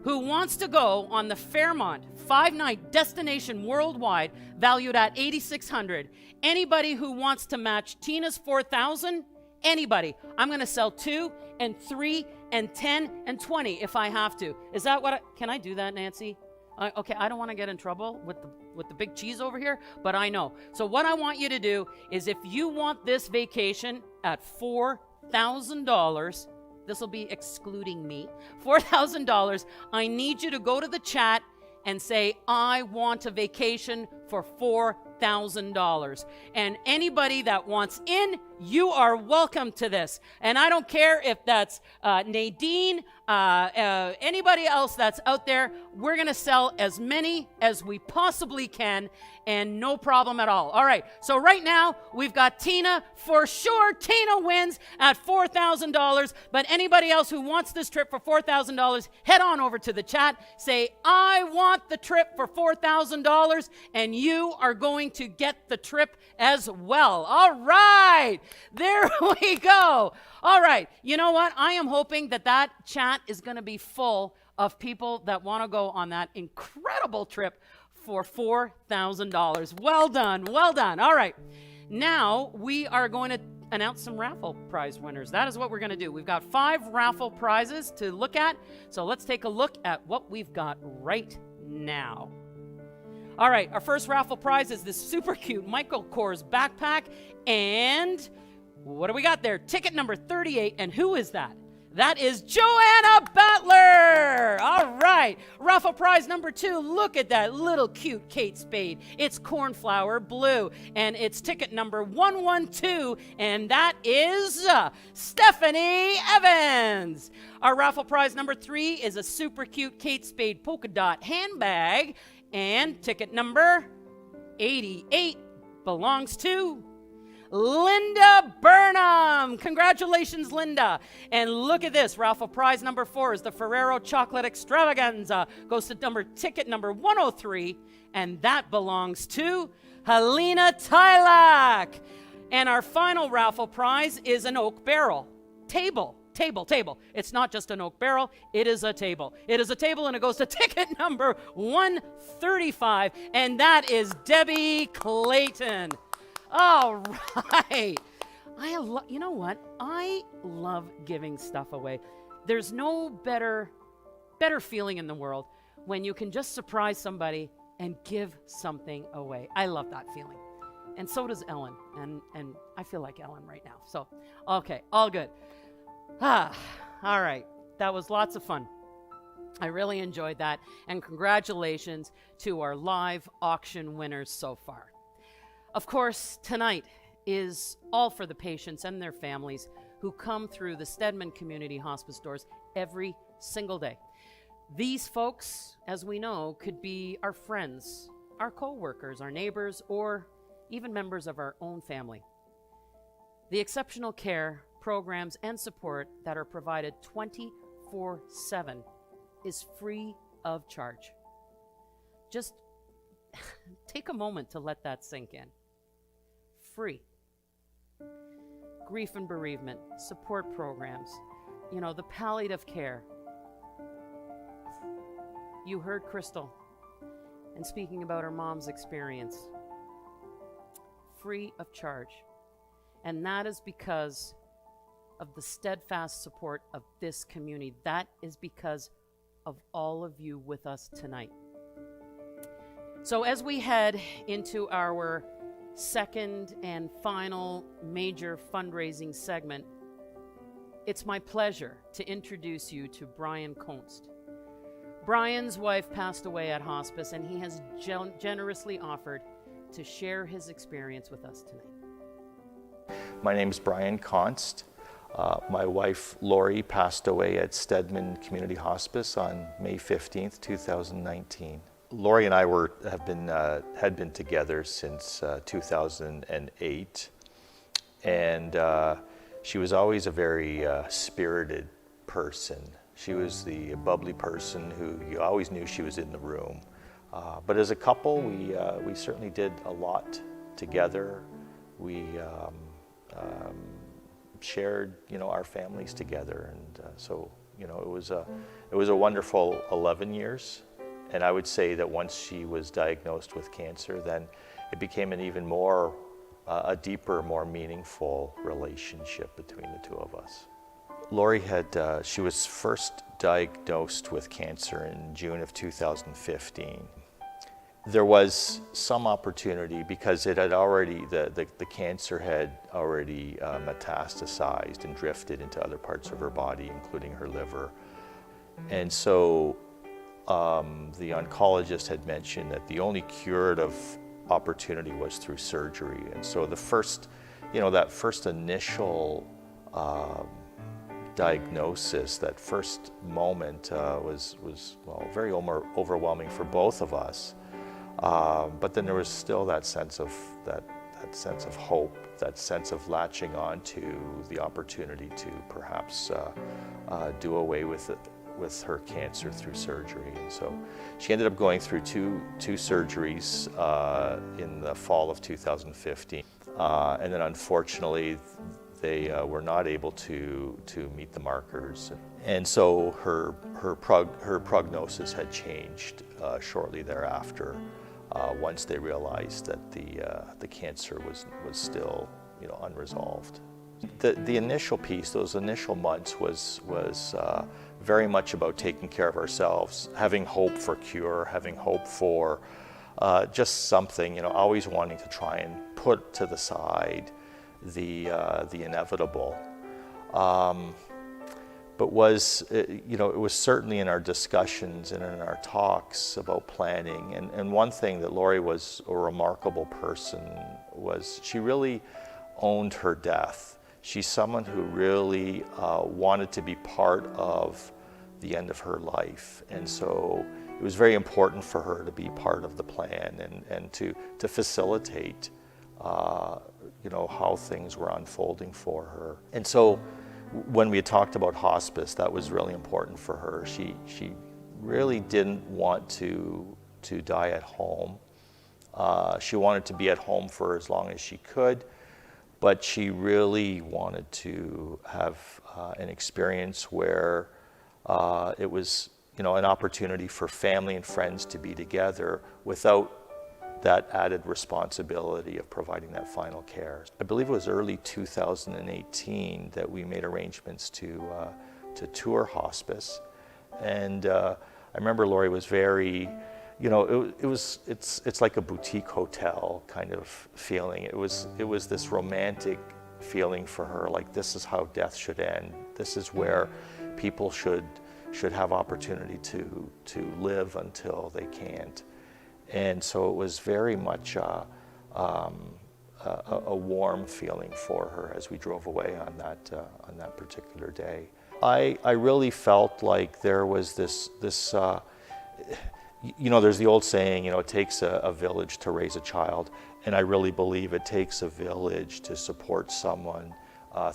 who wants to go on the Fairmont 5-night destination worldwide, valued at $8,600. Anybody who wants to match Tina's $4,000, Anybody. I'm going to sell 2 and 3 and 10 and 20 if I have to. Is that what can I do that, Nancy? Okay, I don't want to get in trouble with the big cheese over here, but I know. So what I want you to do is, if you want this vacation at $4,000, this will be excluding me, $4,000, I need you to go to the chat and say, I want a vacation for $4,000. And anybody that wants in, you are welcome to this. And I don't care if that's Nadine, anybody else that's out there. We're going to sell as many as we possibly can, and no problem at all. All right, so right now we've got Tina. For sure, Tina wins at $4,000. But anybody else who wants this trip for $4,000, head on over to the chat. Say, I want the trip for $4,000, and you are going to get the trip as well. All right, there we go. All right, you know what? I am hoping that that chat is going to be full of people that want to go on that incredible trip for $4,000. Well done, well done. All right, now we are going to announce some raffle prize winners. That is what we're going to do. We've got 5 raffle prizes to look at, so let's take a look at what we've got right now. All right, our first raffle prize is this super cute Michael Kors backpack, and what do we got there? Ticket number 38, and who is that? That is Joanna Butler. All right. Raffle prize number 2. Look at that little cute Kate Spade. It's cornflower blue, and it's ticket number 112, and that is Stephanie Evans. Our raffle prize number 3 is a super cute Kate Spade polka dot handbag, and ticket number 88 belongs to Linda Burnham. Congratulations, Linda. And look at this. Raffle prize number 4 is the Ferrero Chocolate Extravaganza. Goes to ticket number 103, and that belongs to Helena Tylak. And our final raffle prize is an oak barrel. Table. It's not just an oak barrel, it is a table. It is a table, and it goes to ticket number 135, and that is Debbie Clayton. All right. You know what? I love giving stuff away. There's no better feeling in the world when you can just surprise somebody and give something away. I love that feeling. And so does Ellen. And I feel like Ellen right now. So, okay, all good. All right. That was lots of fun. I really enjoyed that. And congratulations to our live auction winners so far. Of course, tonight is all for the patients and their families who come through the Stedman Community Hospice doors every single day. These folks, as we know, could be our friends, our co-workers, our neighbors, or even members of our own family. The exceptional care, programs, and support that are provided 24/7 is free of charge. Just take a moment to let that sink in. Free. Grief and bereavement, support programs, the palliative care. You heard Crystal and speaking about her mom's experience. Free of charge. And that is because of the steadfast support of this community. That is because of all of you with us tonight. So as we head into our second and final major fundraising segment, it's my pleasure to introduce you to Brian Konst. Brian's wife passed away at hospice, and he has generously offered to share his experience with us tonight. My name is Brian Konst. My wife Lori passed away at Stedman Community Hospice on May 15th, 2019. Lori and I had been together since 2008, and she was always a very spirited person. She was the bubbly person who you always knew she was in the room. But as a couple, we certainly did a lot together. We shared, our families together, and so it was a wonderful 11 years. And I would say that once she was diagnosed with cancer, then it became an even more a deeper, more meaningful relationship between the two of us. Lori she was first diagnosed with cancer in June of 2015. There was some opportunity because it had already, the cancer had already metastasized and drifted into other parts of her body, including her liver. And so the oncologist had mentioned that the only curative opportunity was through surgery. And so the first, that first initial diagnosis, that first moment was very overwhelming for both of us. But then there was still that sense of hope, that sense of latching on to the opportunity to perhaps do away with her cancer through surgery. And so she ended up going through two surgeries in the fall of 2015, and then unfortunately they were not able to meet the markers, and so her prognosis had changed shortly thereafter. Once they realized that the cancer was still unresolved. The initial piece, those initial months, was very much about taking care of ourselves, having hope for cure, having hope for just something, always wanting to try and put to the side the inevitable. But it was certainly in our discussions and in our talks about planning. And one thing that Lori was a remarkable person was she really owned her death. She's someone who really wanted to be part of the end of her life. And so it was very important for her to be part of the plan and to facilitate how things were unfolding for her. And so when we had talked about hospice, that was really important for her. She really didn't want to die at home. She wanted to be at home for as long as she could, but she really wanted to have an experience where it was, an opportunity for family and friends to be together without that added responsibility of providing that final care. I believe it was early 2018 that we made arrangements to tour hospice, and I remember Lori was very, it's like a boutique hotel kind of feeling. It was this romantic feeling for her, like this is how death should end. This is where people should have opportunity to live until they can't. And so it was very much a warm feeling for her as we drove away on that particular day. I really felt like there was this there's the old saying, it takes a village to raise a child, and I really believe it takes a village to support someone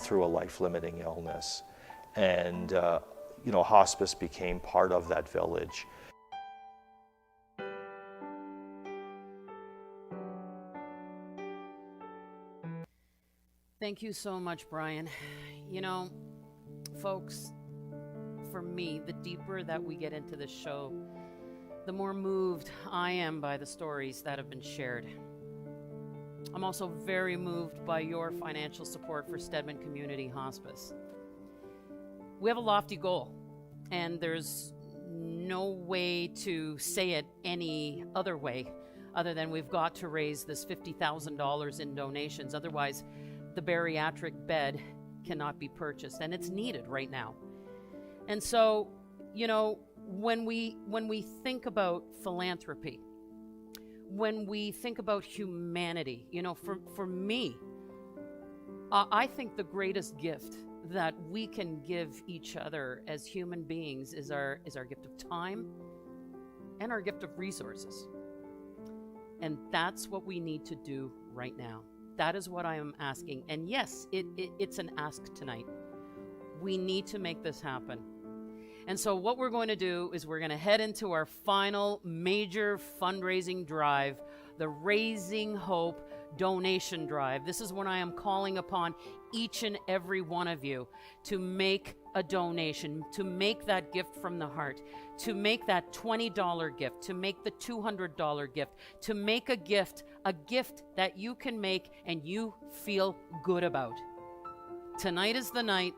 through a life-limiting illness. And hospice became part of that village. Thank you so much, Brian. Folks, for me, the deeper that we get into this show, the more moved I am by the stories that have been shared. I'm also very moved by your financial support for Stedman Community Hospice. We have a lofty goal, and there's no way to say it any other way other than we've got to raise this $50,000 in donations. Otherwise, the bariatric bed cannot be purchased, and it's needed right now. And so, when we think about philanthropy, when we think about humanity, for me, I think the greatest gift that we can give each other as human beings is our gift of time and our gift of resources. And that's what we need to do right now. That is what I am asking. And yes, it's an ask tonight. We need to make this happen. And so what we're going to do is we're going to head into our final major fundraising drive, the Raising Hope donation drive. This is when I am calling upon each and every one of you to make a donation, to make that gift from the heart, to make that $20 gift, to make the $200 gift, to make a gift that you can make and you feel good about. Tonight is the night.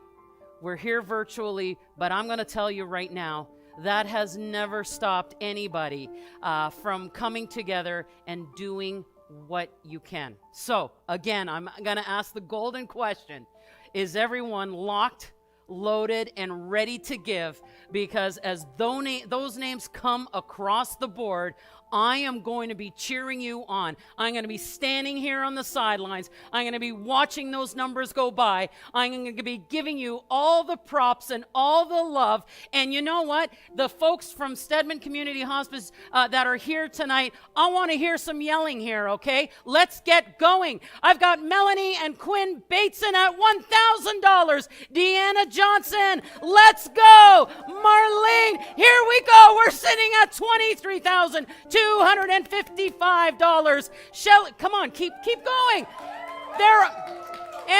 We're here virtually, but I'm going to tell you right now, that has never stopped anybody from coming together and doing what you can. So, again, I'm going to ask the golden question. Is everyone locked, loaded, and ready to give? Because as those names come across the board, I am going to be cheering you on. I'm going to be standing here on the sidelines. I'm going to be watching those numbers go by. I'm going to be giving you all the props and all the love. And you know what? The folks from Stedman Community Hospice that are here tonight, I want to hear some yelling here, okay? Let's get going. I've got Melanie and Quinn Bateson at $1,000. Deanna Johnson, let's go. Marlene, here we go. We're sitting at $23,255. Shelley, come on, keep going. There,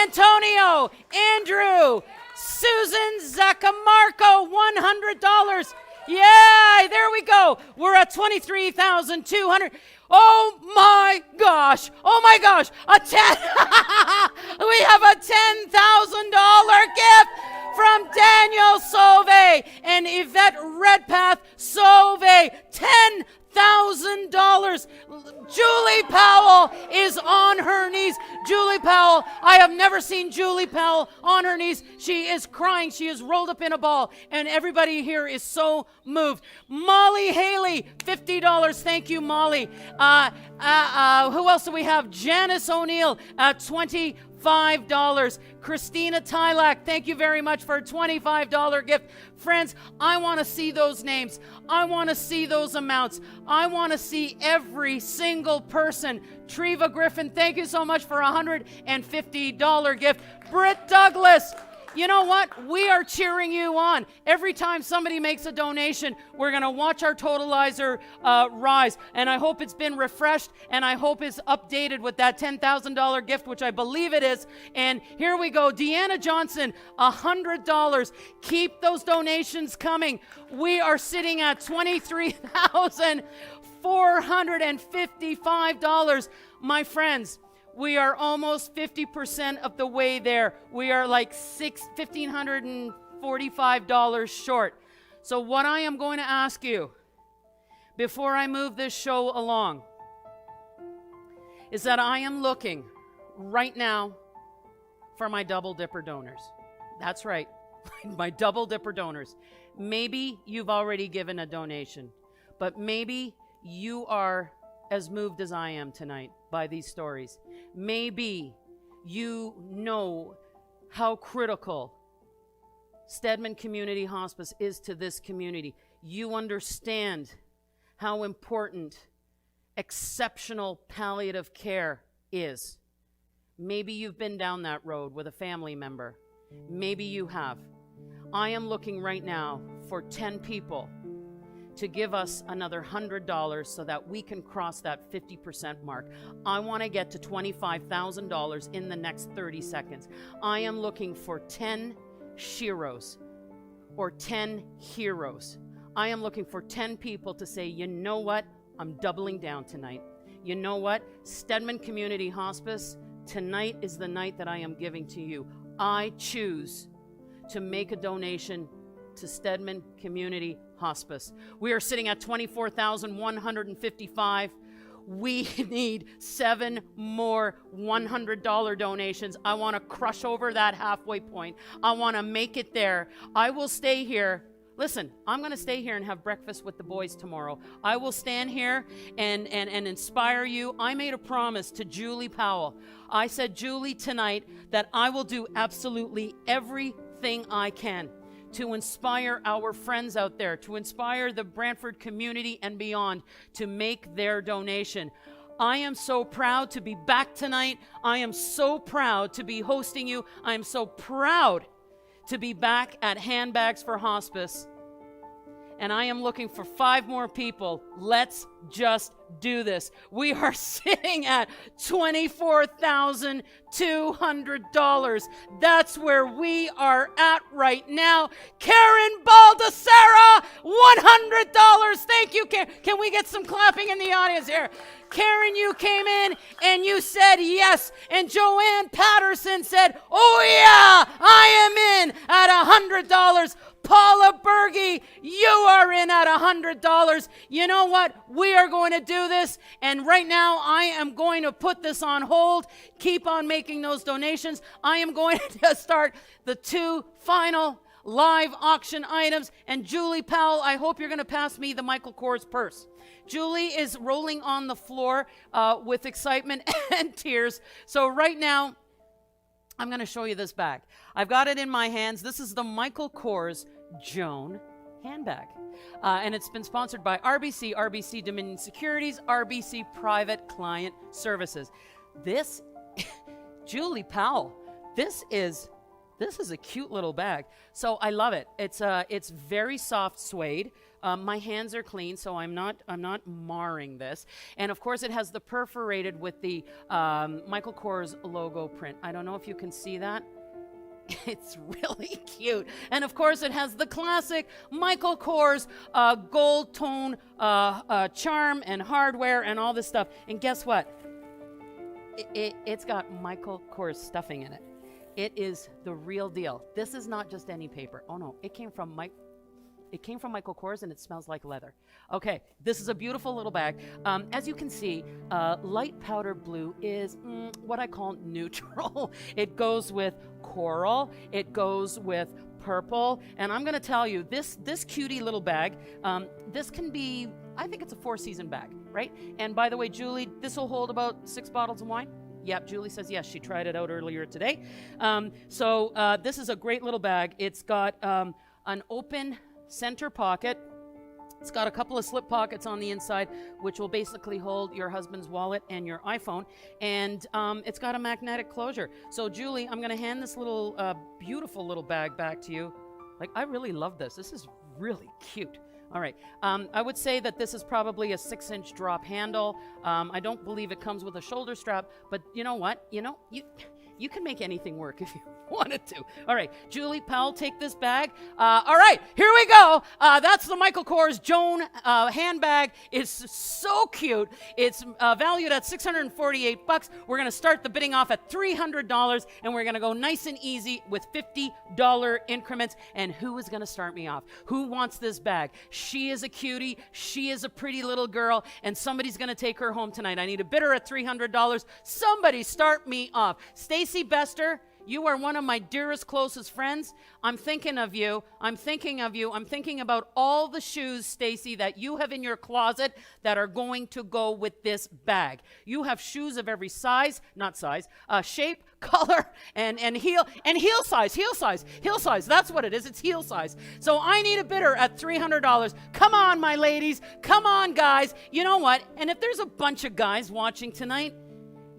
Antonio, Andrew, Susan Zaccamarco, $100. Yeah, there we go. We're at $23,200. Oh my gosh. We have a $10,000 gift from Daniel Sauve and Yvette Redpath Sauve. $10,000. Julie Powell is on her knees. Julie Powell, I have never seen Julie Powell on her knees. She is crying. She is rolled up in a ball, and everybody here is so moved. Molly Haley, $50. Thank you, Molly. Who else do we have? Janice O'Neill at $25. Christina Tylak, thank you very much for a $25 gift. Friends, I want to see those names. I want to see those amounts. I want to see every single person. Treva Griffin, thank you so much for a $150 gift. Britt Douglas, you know what? We are cheering you on. Every time somebody makes a donation, we're going to watch our totalizer rise. And I hope it's been refreshed, and I hope it's updated with that $10,000 gift, which I believe it is. And here we go. Deanna Johnson, $100. Keep those donations coming. We are sitting at $23,455. My friends, we are almost 50% of the way there. We are like $1,545 short. So what I am going to ask you before I move this show along is that I am looking right now for my double dipper donors. That's right, my double dipper donors. Maybe you've already given a donation, but maybe you are as moved as I am tonight by these stories. Maybe you know how critical Stedman Community Hospice is to this community. You understand how important exceptional palliative care is. Maybe you've been down that road with a family member. Maybe you have. I am looking right now for 10 people to give us another $100 so that we can cross that 50% mark. I want to get to $25,000 in the next 30 seconds. I am looking for 10 Shiros or 10 heroes. I am looking for 10 people to say, you know what? I'm doubling down tonight. You know what? Stedman Community Hospice, tonight is the night that I am giving to you. I choose to make a donation to Stedman Community Hospice. We are sitting at $24,155. We need 7 more $100 donations. I want to crush over that halfway point. I want to make it there. I will stay here. Listen, I'm going to stay here and have breakfast with the boys tomorrow. I will stand here and inspire you. I made a promise to Julie Powell. I said, Julie, tonight that I will do absolutely everything I can to inspire our friends out there, to inspire the Brantford community and beyond to make their donation. I am so proud to be back tonight. I am so proud to be hosting you. I am so proud to be back at Handbags for Hospice. and I am looking for 5 more people. Let's just do this. We are sitting at $24,200. That's where we are at right now. Karen Baldessara, $100. Thank you, Karen. Can we get some clapping in the audience here? Karen, you came in and you said yes. And Joanne Patterson said, oh yeah, I am in at $100. Paula Berge, you are in at $100. You know what? We are going to do this. And right now, I am going to put this on hold. Keep on making those donations. I am going to start the 2 final live auction items. And Julie Powell, I hope you're going to pass me the Michael Kors purse. Julie is rolling on the floor with excitement and tears. So right now, I'm going to show you this bag. I've got it in my hands. This is the Michael Kors Joan handbag. And it's been sponsored by RBC, RBC Dominion Securities, RBC Private Client Services. This, Julie Powell, this is a cute little bag. So I love it. It's very soft suede. My hands are clean, so I'm not marring this. And of course, it has the perforated with the Michael Kors logo print. I don't know if you can see that. It's really cute. And of course, it has the classic Michael Kors gold tone charm and hardware and all this stuff. And guess what? It's got Michael Kors stuffing in it. It is the real deal. This is not just any paper. Oh no, it came from Michael Kors, and it smells like leather. Okay, this is a beautiful little bag. As you can see, light powder blue is what I call neutral. It goes with coral. It goes with purple. And I'm going to tell you, this cutie little bag, this can be, I think it's a 4-season bag, right? And by the way, Julie, this will hold about 6 bottles of wine. Yep, Julie says yes. She tried it out earlier today. So this is a great little bag. It's got an open center pocket. It's got a couple of slip pockets on the inside, which will basically hold your husband's wallet and your iPhone. And it's got a magnetic closure. So Julie, I'm going to hand this little beautiful little bag back to you. Like, I really love this. This is really cute. All right. I would say that this is probably a 6-inch drop handle. I don't believe it comes with a shoulder strap, but you know what? You can make anything work if you wanted to. All right, Julie Powell, take this bag. All right, here we go. That's the Michael Kors Joan handbag. It's so cute. It's valued at $648. We're going to start the bidding off at $300, and we're going to go nice and easy with $50 increments. And who is going to start me off? Who wants this bag? She is a cutie. She is a pretty little girl, and somebody's going to take her home tonight. I need a bidder at $300. Somebody start me off. Stacy Bester, you are one of my dearest, closest friends. I'm thinking of you. I'm thinking of you. I'm thinking about all the shoes, Stacy, that you have in your closet that are going to go with this bag. You have shoes of every size, not size, shape, color, and heel size. That's what it is. It's heel size. So I need a bidder at $300. Come on, my ladies. Come on, guys. You know what? And if there's a bunch of guys watching tonight,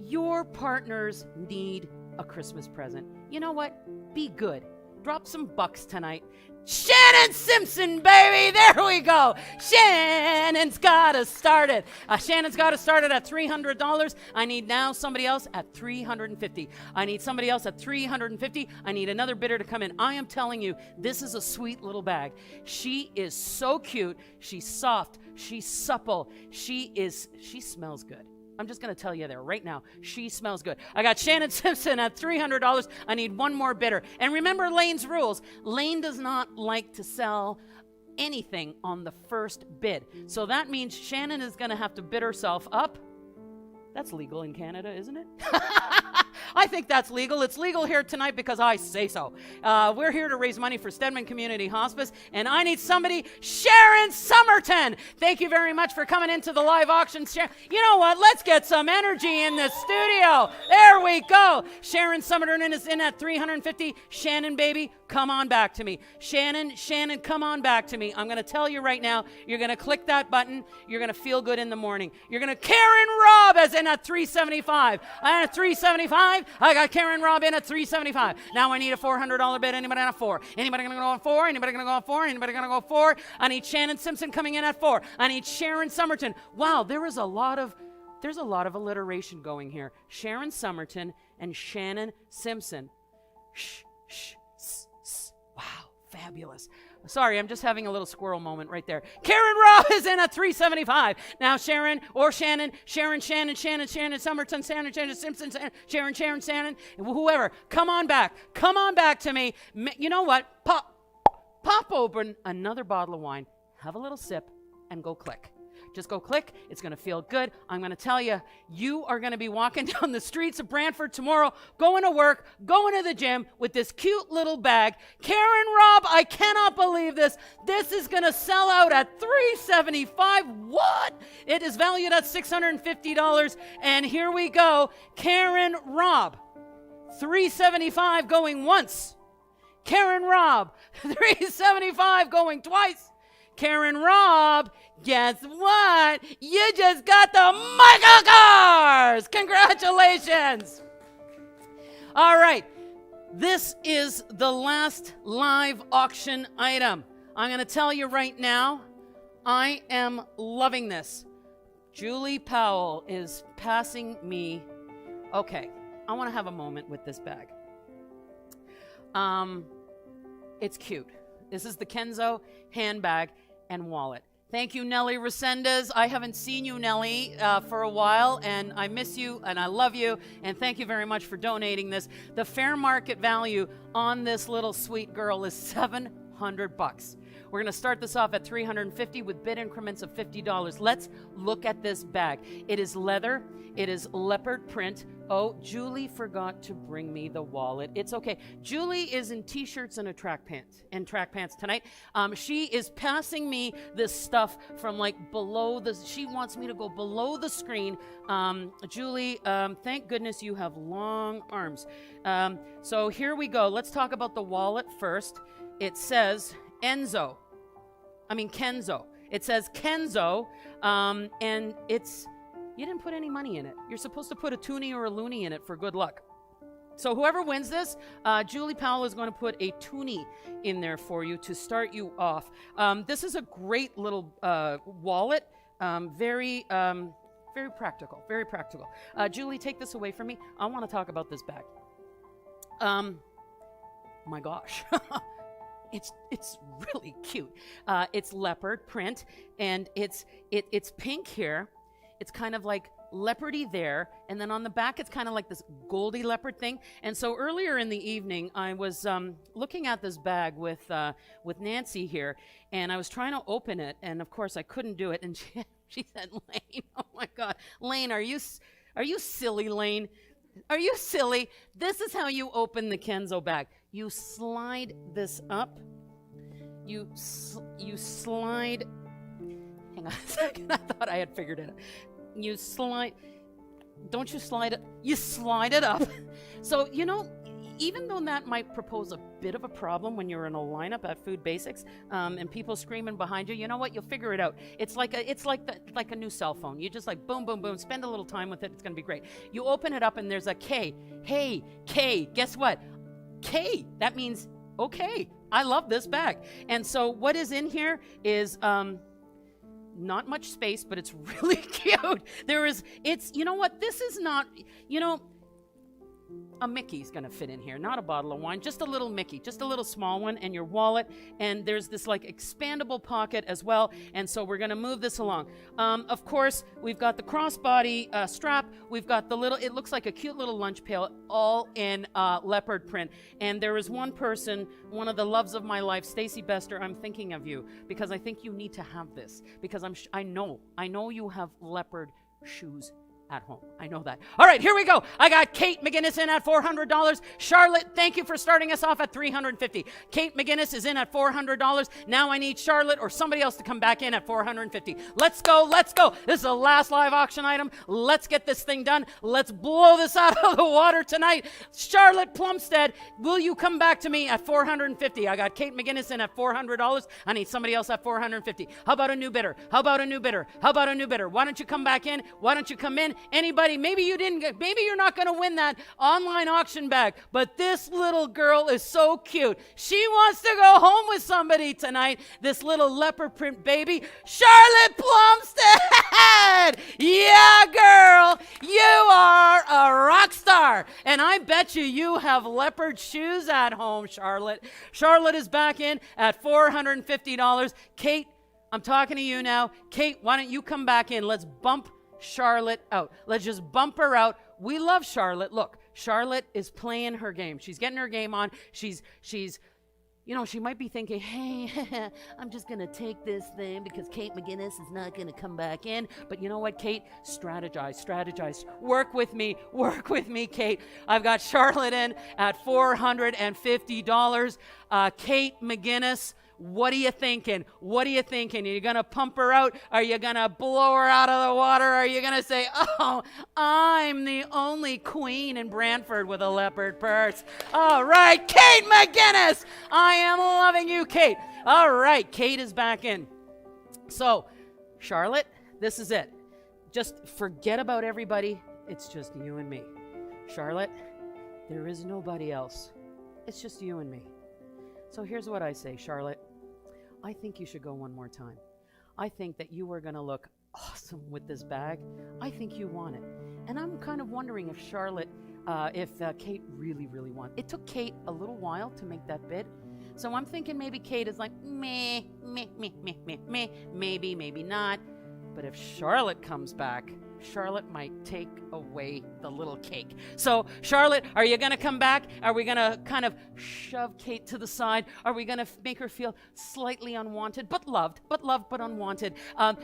your partners need a Christmas present. You know what? Be good. Drop some bucks tonight. Shannon Simpson, baby! There we go. Shannon's got to start it. Shannon's got to start it at $300. I need now somebody else at $350. I need somebody else at $350. I need another bidder to come in. I am telling you, this is a sweet little bag. She is so cute. She's soft. She's supple. She smells good. I'm just going to tell you there right now. She smells good. I got Shannon Simpson at $300. I need one more bidder. And remember Lane's rules. Lane does not like to sell anything on the first bid. So that means Shannon is going to have to bid herself up. That's legal in Canada, isn't it? I think that's legal. It's legal here tonight because I say so. We're here to raise money for Stedman Community Hospice, and I need somebody. Sharon Somerton! Thank you very much for coming into the live auction. You know what? Let's get some energy in the studio. There we go. Sharon Somerton is in at $350. Shannon, baby, come on back to me. Shannon, come on back to me. I'm going to tell you right now, you're going to click that button. You're going to feel good in the morning. You're going to Karen Robb as in at $375. And at $375, I got Karen Robb in at $375. Now I need a $400 bid. Anybody on a 4? Anybody going to go on 4? Anybody going to go on 4? Anybody going to go 4? I need Shannon Simpson coming in at 4. I need Sharon Somerton. Wow, there's a lot of alliteration going here. Sharon Somerton and Shannon Simpson. Wow, fabulous. Sorry, I'm just having a little squirrel moment right there. Karen Robb is in at $375. Now Sharon or Shannon, Sharon Somerton, Shannon Simpson, Sharon, whoever, come on back to me. You know what? Pop open another bottle of wine, have a little sip, and go click. Just go click. It's going to feel good. I'm going to tell you, you are going to be walking down the streets of Brantford tomorrow, going to work, going to the gym with this cute little bag. Karen Robb, I cannot believe this. This is going to sell out at $375. What? It is valued at $650. And here we go. Karen Robb, $375 going once. Karen Robb, $375 going twice. Karen Robb, guess what? You just got the Michael Cars! Congratulations! All right, this is the last live auction item. I'm going to tell you right now, I am loving this. Julie Powell is passing me. Okay, I want to have a moment with this bag. It's cute. This is the Kenzo handbag and wallet. Thank you, Nellie Resendez. I haven't seen you, Nellie, for a while, and I miss you, and I love you, and thank you very much for donating this. The fair market value on this little sweet girl is $700. We're going to start this off at $350 with bid increments of $50. Let's look at this bag. It is leather. It is leopard print. Oh, Julie forgot to bring me the wallet. It's okay. Julie is in t-shirts and track pants tonight. She is passing me this stuff from like below the. She wants me to go below the screen. Julie, thank goodness you have long arms. So here we go. Let's talk about the wallet first. It says Kenzo. It says Kenzo, and it's. You didn't put any money in it. You're supposed to put a toonie or a loonie in it for good luck. So whoever wins this, Julie Powell is going to put a toonie in there for you to start you off. This is a great little wallet. Very practical. Very practical. Julie, take this away from me. I want to talk about this bag. My gosh. It's really cute. It's leopard print, and it's pink here. It's kind of like leopardy there, and then on the back it's kind of like this goldy leopard thing. And so earlier in the evening, I was looking at this bag with Nancy here, and I was trying to open it, and of course I couldn't do it. And she said, "Lane, oh my God, Lane, are you silly, Lane? Are you silly? This is how you open the Kenzo bag. You slide this up. You slide. Hang on a second. I thought I had figured it out. You slide. Don't you slide it? You slide it up. So, even though that might propose a bit of a problem when you're in a lineup at Food Basics, and people screaming behind you, you know what? You'll figure it out. It's like a new cell phone. You just like boom, boom, boom. Spend a little time with it. It's going to be great. You open it up and there's a K. Hey, K. Guess what? K. That means okay. I love this bag. And so what is in here is not much space, but it's really cute. You know what? This is not, a Mickey's going to fit in here, not a bottle of wine, just a little Mickey, just a little small one, and your wallet, and there's this like expandable pocket as well, and so we're going to move this along. Of course, we've got the crossbody strap, we've got the little, it looks like a cute little lunch pail, all in leopard print, and there is one person, one of the loves of my life, Stacy Bester, I'm thinking of you, because I think you need to have this, because I know you have leopard shoes at home. I know that. All right, here we go. I got Kate McGinnis in at $400. Charlotte, thank you for starting us off at $350. Kate McGinnis is in at $400. Now I need Charlotte or somebody else to come back in at $450. Let's go. This is the last live auction item. Let's get this thing done. Let's blow this out of the water tonight. Charlotte Plumstead, will you come back to me at $450? I got Kate McGinnis in at $400. I need somebody else at $450. How about a new bidder? Why don't you come back in? Why don't you come in? Anybody, maybe you're not going to win that online auction bag, but this little girl is so cute. She wants to go home with somebody tonight. This little leopard print baby, Charlotte Plumstead. Yeah, girl, you are a rock star. And I bet you have leopard shoes at home, Charlotte. Charlotte is back in at $450. Kate, I'm talking to you now. Kate, why don't you come back in? Let's bump Charlotte out. Let's just bump her out. We love Charlotte. Look, Charlotte is playing her game. She's getting her game on. She's you know, she might be thinking, hey, I'm just going to take this thing because Kate McGinnis is not going to come back in. But you know what, Kate? Strategize. Work with me, Kate. I've got Charlotte in at $450. Kate McGinnis, what are you thinking? Are you going to pump her out? Are you going to blow her out of the water? Are you going to say, oh, I'm the only queen in Brantford with a leopard purse? All right, Kate McGinnis, I am loving you, Kate. All right, Kate is back in. So, Charlotte, this is it. Just forget about everybody. It's just you and me. Charlotte, there is nobody else. It's just you and me. So here's what I say, Charlotte. I think you should go one more time. I think that you are going to look awesome with this bag. I think you want it. And I'm kind of wondering if Charlotte, Kate really wants it. It took Kate a little while to make that bid. So I'm thinking maybe Kate is like, maybe not. But if Charlotte comes back, Charlotte might take away the little cake. So, Charlotte, are you going to come back? Are we going to kind of shove Kate to the side? Are we going to make her feel slightly unwanted, but loved, but unwanted?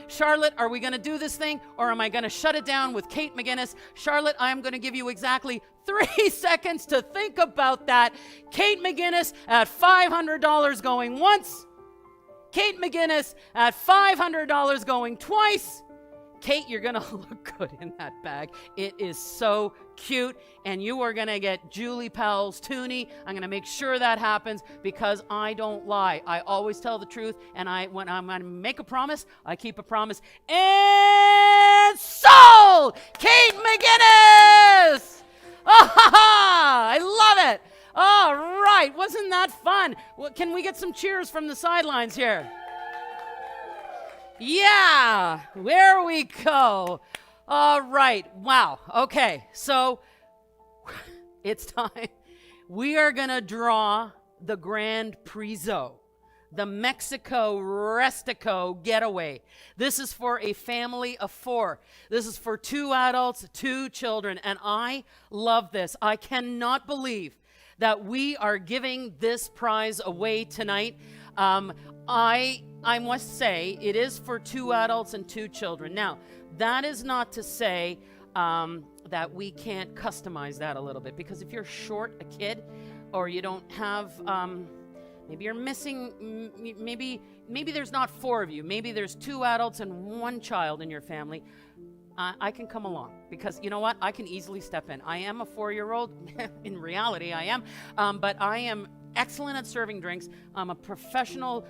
Charlotte, are we going to do this thing, or am I going to shut it down with Kate McGinnis? Charlotte, I am going to give you exactly 3 seconds to think about that. Kate McGinnis at $500 going once. Kate McGinnis at $500 going twice. Kate, you're going to look good in that bag. It is so cute. And you are going to get Julie Powell's toonie. I'm going to make sure that happens because I don't lie. I always tell the truth. And when I'm going to make a promise, I keep a promise. And sold! Kate McGinnis! I love it. All right. Wasn't that fun? Well, can we get some cheers from the sidelines here? Yeah, there we go. All right. Wow. Okay. So it's time. We are going to draw the Grand Prizo, the Mexico Restico getaway. This is for a family of 4. This is for 2 adults, 2 children. And I love this. I cannot believe that we are giving this prize away tonight. I must say, it is for 2 adults and 2 children. Now, that is not to say that we can't customize that a little bit, because if you're short a kid, or you don't have, maybe you're missing, maybe there's not 4 of you, maybe there's 2 adults and 1 child in your family, I can come along, because you know what? I can easily step in. I am a 4-year-old. In reality, I am. But I am excellent at serving drinks. I'm a professional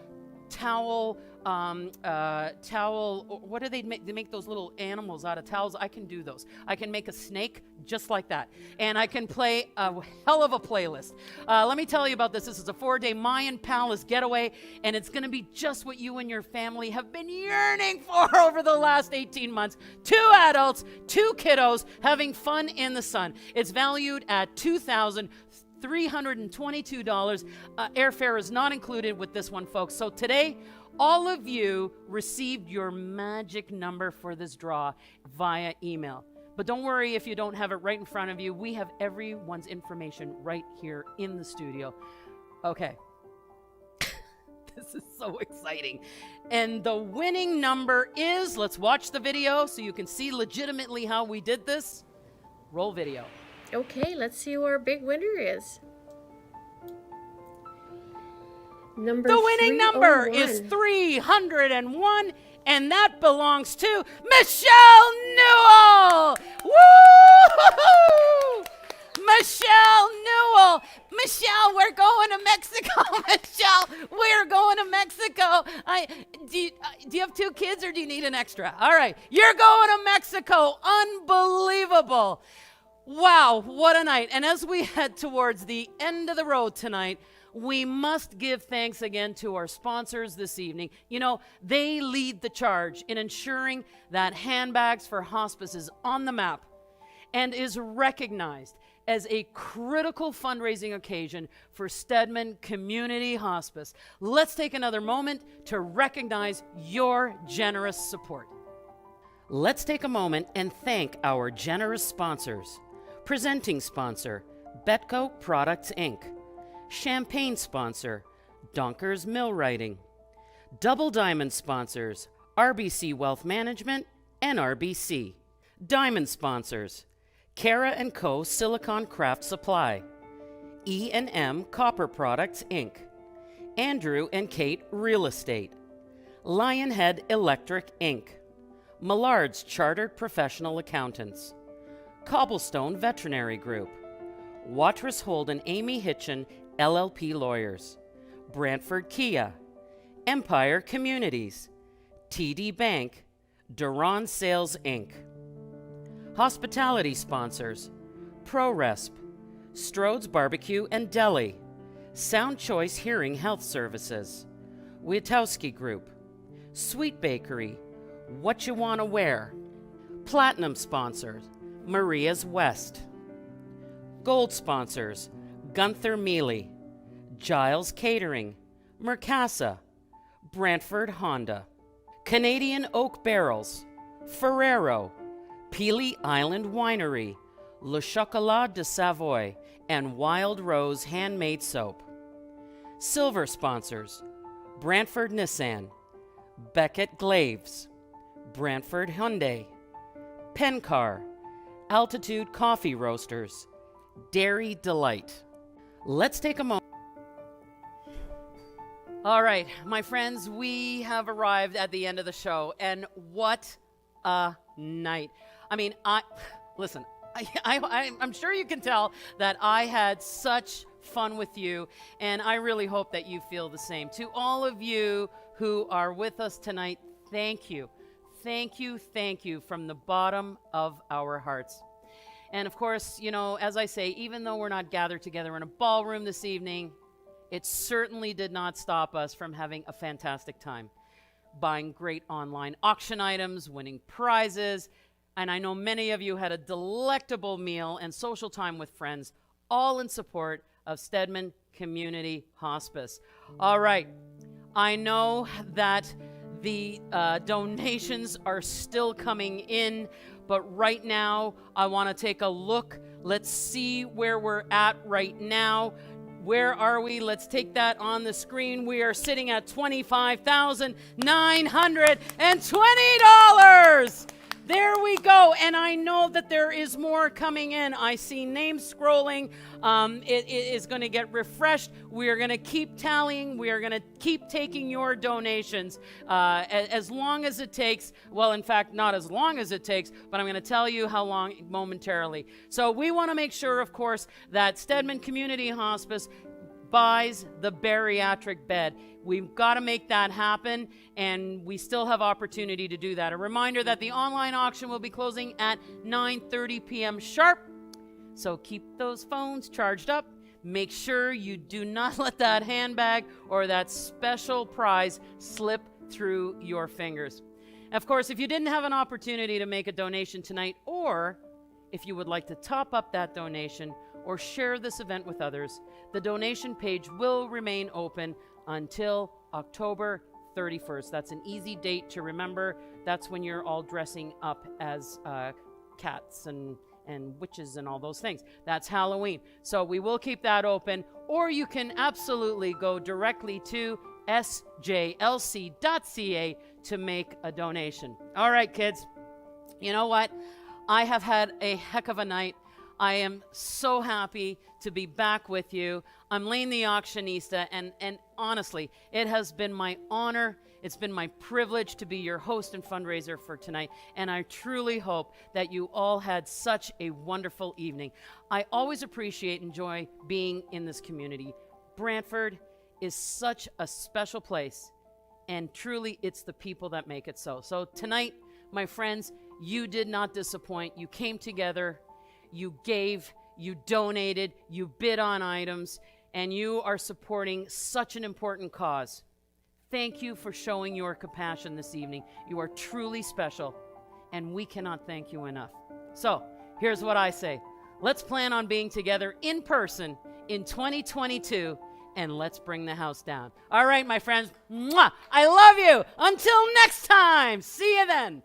towel, what do they make? They make those little animals out of towels. I can do those. I can make a snake just like that. And I can play a hell of a playlist. Let me tell you about this. This is a 4-day Mayan Palace getaway, and it's going to be just what you and your family have been yearning for over the last 18 months. 2 adults, 2 kiddos having fun in the sun. It's valued at $2,322. Airfare is not included with this one, folks. So today, all of you received your magic number for this draw via email. But don't worry if you don't have it right in front of you. We have everyone's information right here in the studio. Okay. This is so exciting. And the winning number is, let's watch the video so you can see legitimately how we did this. Roll video. Okay, let's see who our big winner is. The winning number is 301, and that belongs to Michelle Newell. Woo! Michelle Newell. Michelle, we're going to Mexico. Michelle, we're going to Mexico. Do you have 2 kids? kids, or do you need an extra? All right, you're going to Mexico. Unbelievable. Wow, what a night. And as we head towards the end of the road tonight, we must give thanks again to our sponsors this evening. You know, they lead the charge in ensuring that Handbags for Hospice is on the map and is recognized as a critical fundraising occasion for Stedman Community Hospice. Let's take another moment to recognize your generous support. Let's take a moment and thank our generous sponsors. Presenting sponsor, Betco Products, Inc. Champagne sponsor, Donkers Mill Writing. Double Diamond sponsors, RBC Wealth Management and RBC. Diamond sponsors, Cara & Co. Silicon Craft Supply. E&M Copper Products, Inc. Andrew and Kate Real Estate. Lionhead Electric, Inc. Millard's Chartered Professional Accountants. Cobblestone Veterinary Group. Watrous Holden Amy Hitchin LLP Lawyers. Brantford Kia. Empire Communities. TD Bank. Duran Sales Inc. Hospitality sponsors, ProResp, Strode's Barbecue and Deli, Sound Choice Hearing Health Services, Wiatowski Group, Sweet Bakery, What You Wanna Wear, Platinum sponsors, Maria's West, Gold sponsors, Gunther Mealy, Giles Catering, Mercasa, Brantford Honda, Canadian Oak Barrels, Ferrero, Peely Island Winery, Le Chocolat de Savoy, and Wild Rose Handmade Soap. Silver sponsors, Brantford Nissan, Beckett Glaves, Brantford Hyundai, Pencar, Altitude Coffee Roasters, Dairy Delight. Let's take a moment. All right, my friends, we have arrived at the end of the show, and what a night. I mean, I'm sure you can tell that I had such fun with you, and I really hope that you feel the same. To all of you who are with us tonight, thank you. Thank you, thank you from the bottom of our hearts. And of course, you know, as I say, even though we're not gathered together in a ballroom this evening, it certainly did not stop us from having a fantastic time, buying great online auction items, winning prizes, and I know many of you had a delectable meal and social time with friends, all in support of Stedman Community Hospice. All right, I know that the donations are still coming in, but right now I want to take a look. Let's see where we're at right now. Where are we? Let's take that on the screen. We are sitting at $25,920. There we go. And I know that there is more coming in. I see names scrolling. It is going to get refreshed. We are going to keep tallying. We are going to keep taking your donations as long as it takes. Well, in fact, not as long as it takes, but I'm going to tell you how long momentarily. So we want to make sure, of course, that Stedman Community Hospice buys the bariatric bed. We've got to make that happen, and we still have opportunity to do that. A reminder that the online auction will be closing at 9:30 p.m. sharp, so keep those phones charged up. Make sure you do not let that handbag or that special prize slip through your fingers. Of course, if you didn't have an opportunity to make a donation tonight, or if you would like to top up that donation or share this event with others, the donation page will remain open until October 31st. That's an easy date to remember. That's when you're all dressing up as cats and witches and all those things. That's Halloween. So we will keep that open, or you can absolutely go directly to sjlc.ca to make a donation. All right, kids, you know what? I have had a heck of a night. I am so happy to be back with you. I'm Lane the Auctionista, and honestly, it has been my honor, it's been my privilege to be your host and fundraiser for tonight, and I truly hope that you all had such a wonderful evening. I always appreciate and enjoy being in this community. Brantford is such a special place, And truly, it's the people that make it so. So tonight, my friends, you did not disappoint. You came together, you gave, you donated, you bid on items, and you are supporting such an important cause. Thank you for showing your compassion this evening. You are truly special, and we cannot thank you enough. So, here's what I say. Let's plan on being together in person in 2022, and let's bring the house down. All right, my friends. Mwah! I love you. Until next time. See you then.